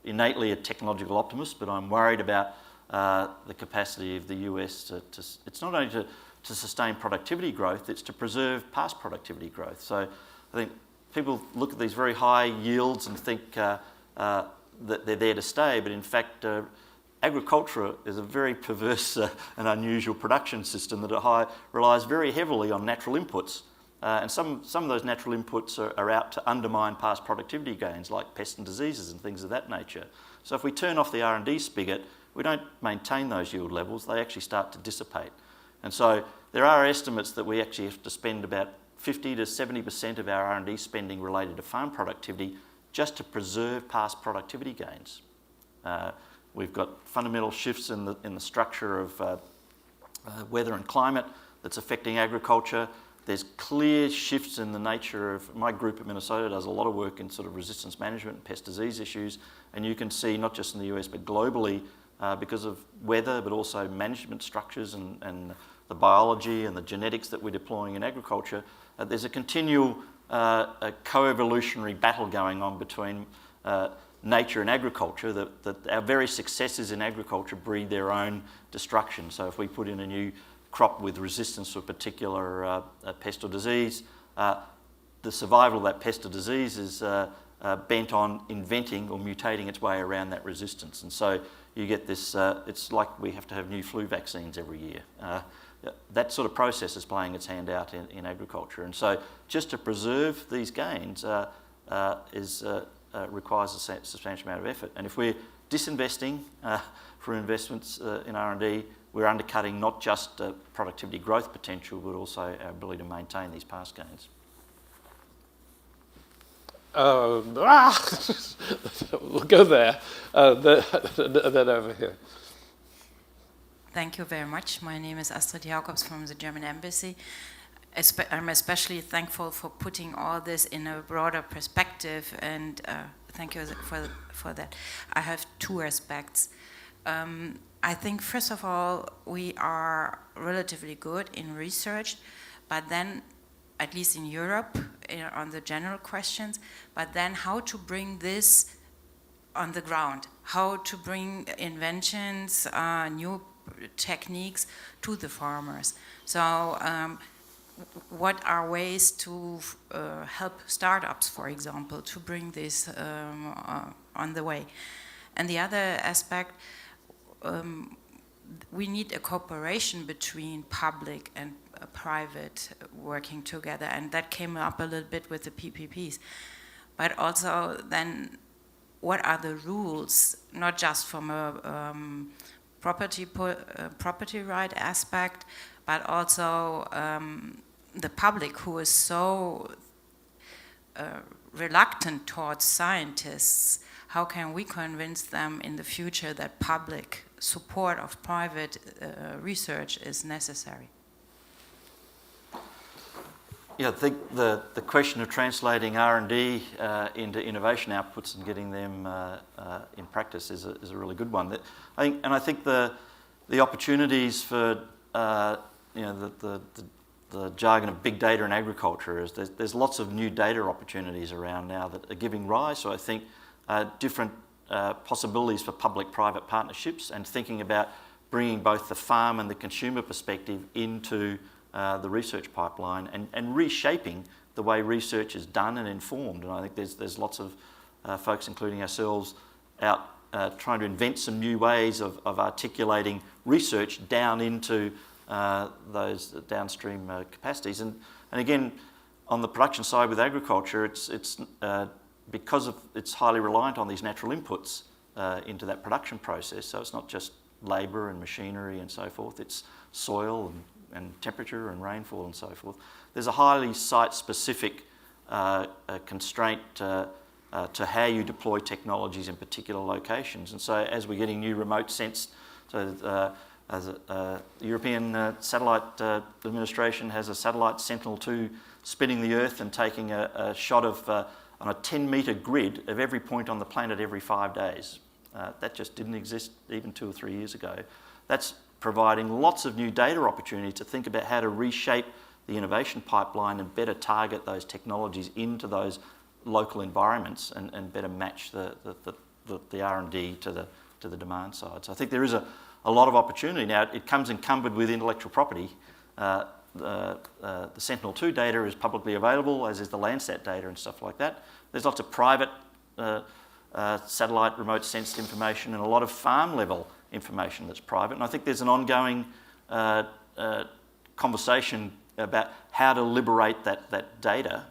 innately a technological optimist, but I'm worried about the capacity of the US to it's not only to sustain productivity growth, it's to preserve past productivity growth. So I think people look at these very high yields and think that they're there to stay, but in fact, agriculture is a very perverse and unusual production system that relies very heavily on natural inputs. And some of those natural inputs are out to undermine past productivity gains, like pests and diseases and things of that nature. So if we turn off the R&D spigot, we don't maintain those yield levels, they actually start to dissipate. And so there are estimates that we actually have to spend about 50 to 70% of our R&D spending related to farm productivity just to preserve past productivity gains. We've got fundamental shifts in the structure of weather and climate that's affecting agriculture. There's clear shifts in the nature of, my group at Minnesota does a lot of work in sort of resistance management and pest disease issues, and you can see not just in the US but globally because of weather but also management structures and the biology and the genetics that we're deploying in agriculture, there's a continual co-evolutionary battle going on between nature and agriculture, that our very successes in agriculture breed their own destruction. So if we put in a new crop with resistance to a particular pest or disease, the survival of that pest or disease is bent on inventing or mutating its way around that resistance. And so you get this, it's like we have to have new flu vaccines every year. That sort of process is playing its hand out in agriculture. And so just to preserve these gains requires a substantial amount of effort. And if we're disinvesting for investments in R&D, we're undercutting not just productivity growth potential, but also our ability to maintain these past gains. We'll go there, then over here. Thank you very much. My name is Astrid Jacobs from the German Embassy. I'm especially thankful for putting all this in a broader perspective, and thank you for that. I have two aspects. I think, first of all, we are relatively good in research, but then, at least in Europe, on the general questions, but then how to bring this on the ground, how to bring inventions, new techniques to the farmers. So what are ways to help startups, for example, to bring this on the way? And the other aspect, we need a cooperation between public and private working together, and that came up a little bit with the PPPs. But also then, what are the rules, not just from a property right aspect, but also the public, who is so reluctant towards scientists. How can we convince them in the future that public support of private research is necessary? Yeah, I think the question of translating R&D into innovation outputs and getting them in practice is a really good one. I think the opportunities for the jargon of big data in agriculture is there's lots of new data opportunities around now that are giving rise. So I think different possibilities for public-private partnerships and thinking about bringing both the farm and the consumer perspective into the research pipeline and reshaping the way research is done and informed. And I think there's lots of folks, including ourselves, out trying to invent some new ways of articulating research down into those downstream capacities. And again, on the production side with agriculture, it's because it's highly reliant on these natural inputs into that production process. So it's not just labour and machinery and so forth, it's soil and temperature and rainfall and so forth. There's a highly site-specific constraint to how you deploy technologies in particular locations. And so as we're getting new remote sense, so the European Satellite Administration has a satellite Sentinel-2 spinning the Earth and taking a shot of on a 10-metre grid of every point on the planet every 5 days. That just didn't exist even 2 or 3 years ago. That's providing lots of new data opportunities to think about how to reshape the innovation pipeline and better target those technologies into those local environments and better match the R&D to the demand side. So I think there is a lot of opportunity. Now, it comes encumbered with intellectual property. The Sentinel-2 data is publicly available, as is the Landsat data and stuff like that. There's lots of private satellite remote sensed information and a lot of farm level information that's private. And I think there's an ongoing conversation about how to liberate that data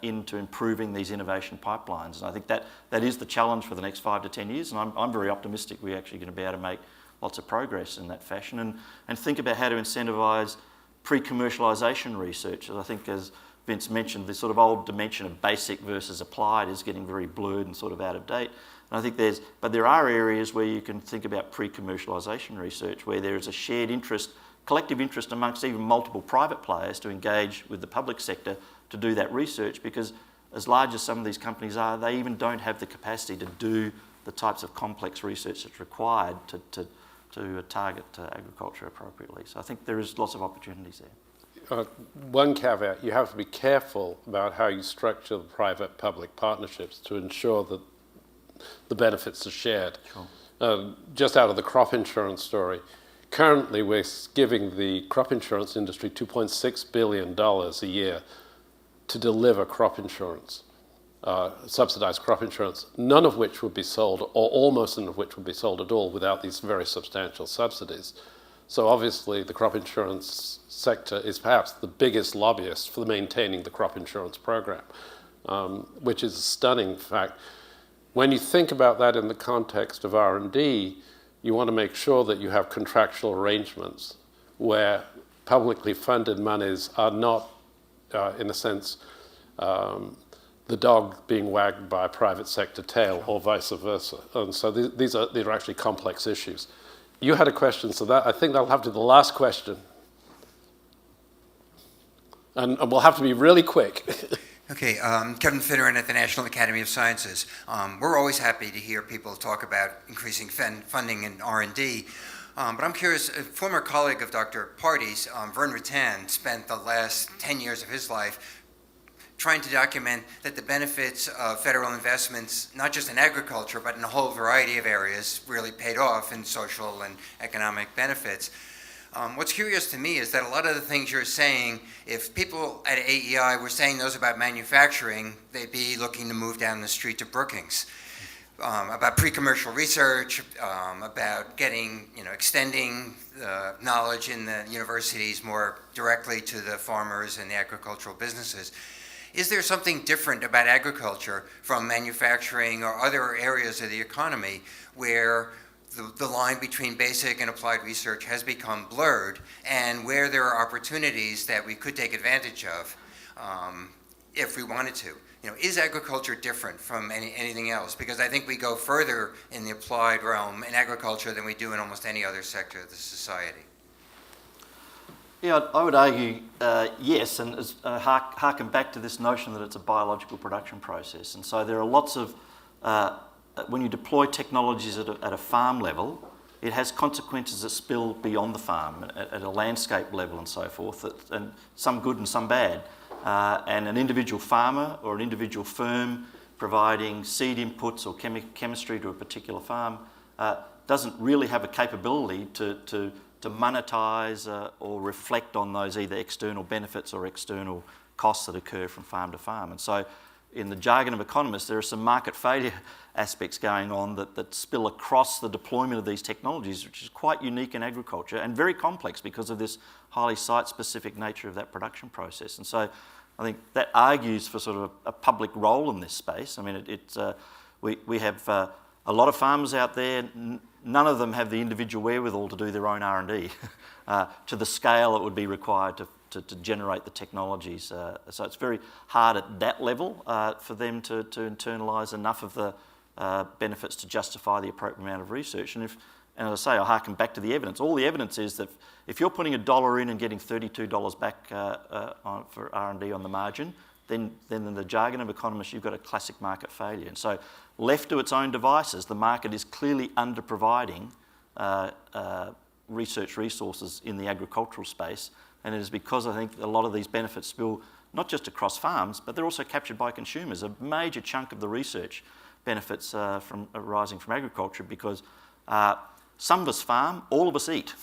into improving these innovation pipelines. And I think that is the challenge for the next 5 to 10 years. And I'm very optimistic we're actually going to be able to make lots of progress in that fashion and think about how to incentivise pre-commercialisation research. I think, as Vince mentioned, this sort of old dimension of basic versus applied is getting very blurred and sort of out of date. And I think there are areas where you can think about pre-commercialisation research where there is a shared interest, collective interest amongst even multiple private players to engage with the public sector to do that research, because as large as some of these companies are, they even don't have the capacity to do the types of complex research that's required to target agriculture appropriately. So I think there is lots of opportunities there. One caveat, you have to be careful about how you structure the private-public partnerships to ensure that the benefits are shared. Sure. Just out of the crop insurance story, currently we're giving the crop insurance industry $2.6 billion a year to deliver crop insurance, subsidized crop insurance, none of which would be sold, or almost none of which would be sold at all without these very substantial subsidies. So obviously the crop insurance sector is perhaps the biggest lobbyist for maintaining the crop insurance program, which is a stunning fact. When you think about that in the context of R&D, you want to make sure that you have contractual arrangements where publicly funded monies are not, in a sense, the dog being wagged by a private sector tail, or vice versa. And so these are actually complex issues. You had a question, so I think that'll have to be the last question. And we'll have to be really quick. Okay, Kevin Finneran at the National Academy of Sciences. We're always happy to hear people talk about increasing funding in R&D. But I'm curious, a former colleague of Dr. Pardey's, Vern Rattan, spent the last 10 years of his life trying to document that the benefits of federal investments, not just in agriculture, but in a whole variety of areas, really paid off in social and economic benefits. What's curious to me is that a lot of the things you're saying, if people at AEI were saying those about manufacturing, they'd be looking to move down the street to Brookings. About pre-commercial research, about getting, extending knowledge in the universities more directly to the farmers and the agricultural businesses. Is there something different about agriculture from manufacturing or other areas of the economy where the line between basic and applied research has become blurred, and where there are opportunities that we could take advantage of if we wanted to? Is agriculture different from anything else? Because I think we go further in the applied realm in agriculture than we do in almost any other sector of the society. Yeah, I would argue yes, and harken back to this notion that it's a biological production process. And so there are lots of, when you deploy technologies at a farm level, it has consequences that spill beyond the farm, at a landscape level and so forth, and some good and some bad. And an individual farmer or an individual firm providing seed inputs or chemistry to a particular farm doesn't really have a capability to monetize or reflect on those either external benefits or external costs that occur from farm to farm. And so in the jargon of economists, there are some market failure aspects going on that spill across the deployment of these technologies, which is quite unique in agriculture and very complex because of this highly site-specific nature of that production process. And so I think that argues for sort of a public role in this space. I mean, we have a lot of farmers out there. None of them have the individual wherewithal to do their own R&D to the scale that would be required to generate the technologies. So it's very hard at that level for them to internalise enough of the benefits to justify the appropriate amount of research. And as I say, I harken back to the evidence. All the evidence is that if you're putting $1 in and getting $32 back for R&D on the margin, then in the jargon of economists, you've got a classic market failure. And so left to its own devices, the market is clearly under-providing research resources in the agricultural space. And it is because I think a lot of these benefits spill not just across farms, but they're also captured by consumers. A major chunk of the research benefits from arising from agriculture because some of us farm, all of us eat.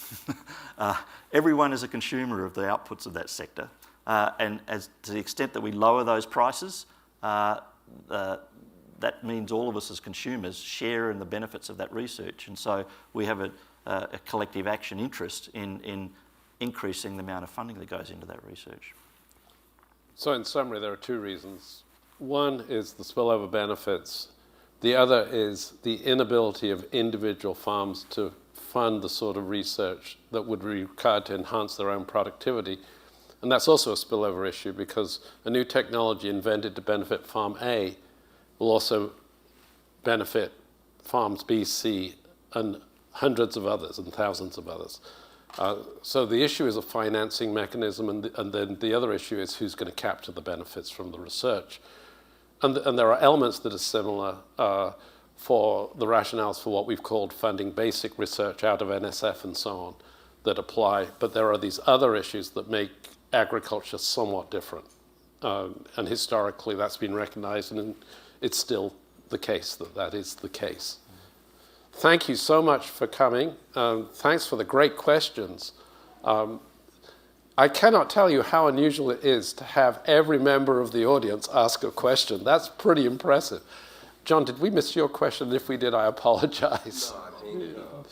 Everyone is a consumer of the outputs of that sector. And as to the extent that we lower those prices, that means all of us as consumers share in the benefits of that research. And so we have a collective action interest in increasing the amount of funding that goes into that research. So in summary, there are two reasons. One is the spillover benefits. The other is the inability of individual farms to fund the sort of research that would be required to enhance their own productivity. And that's also a spillover issue because a new technology invented to benefit Farm A will also benefit Farms B, C, and hundreds of others and thousands of others. So the issue is a financing mechanism, and then the other issue is who's going to capture the benefits from the research. And there are elements that are similar for the rationales for what we've called funding basic research out of NSF and so on that apply, but there are these other issues that make agriculture somewhat different. And historically that's been recognized, and it's still the case that is the case. Thank you so much for coming. Thanks for the great questions. I cannot tell you how unusual it is to have every member of the audience ask a question. That's pretty impressive. John, did we miss your question? If we did, I apologize. No,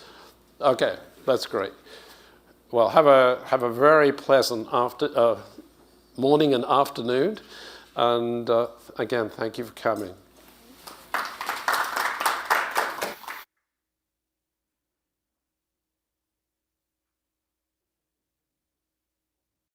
okay, that's great. Well, have a very pleasant morning and afternoon. And again, thank you for coming.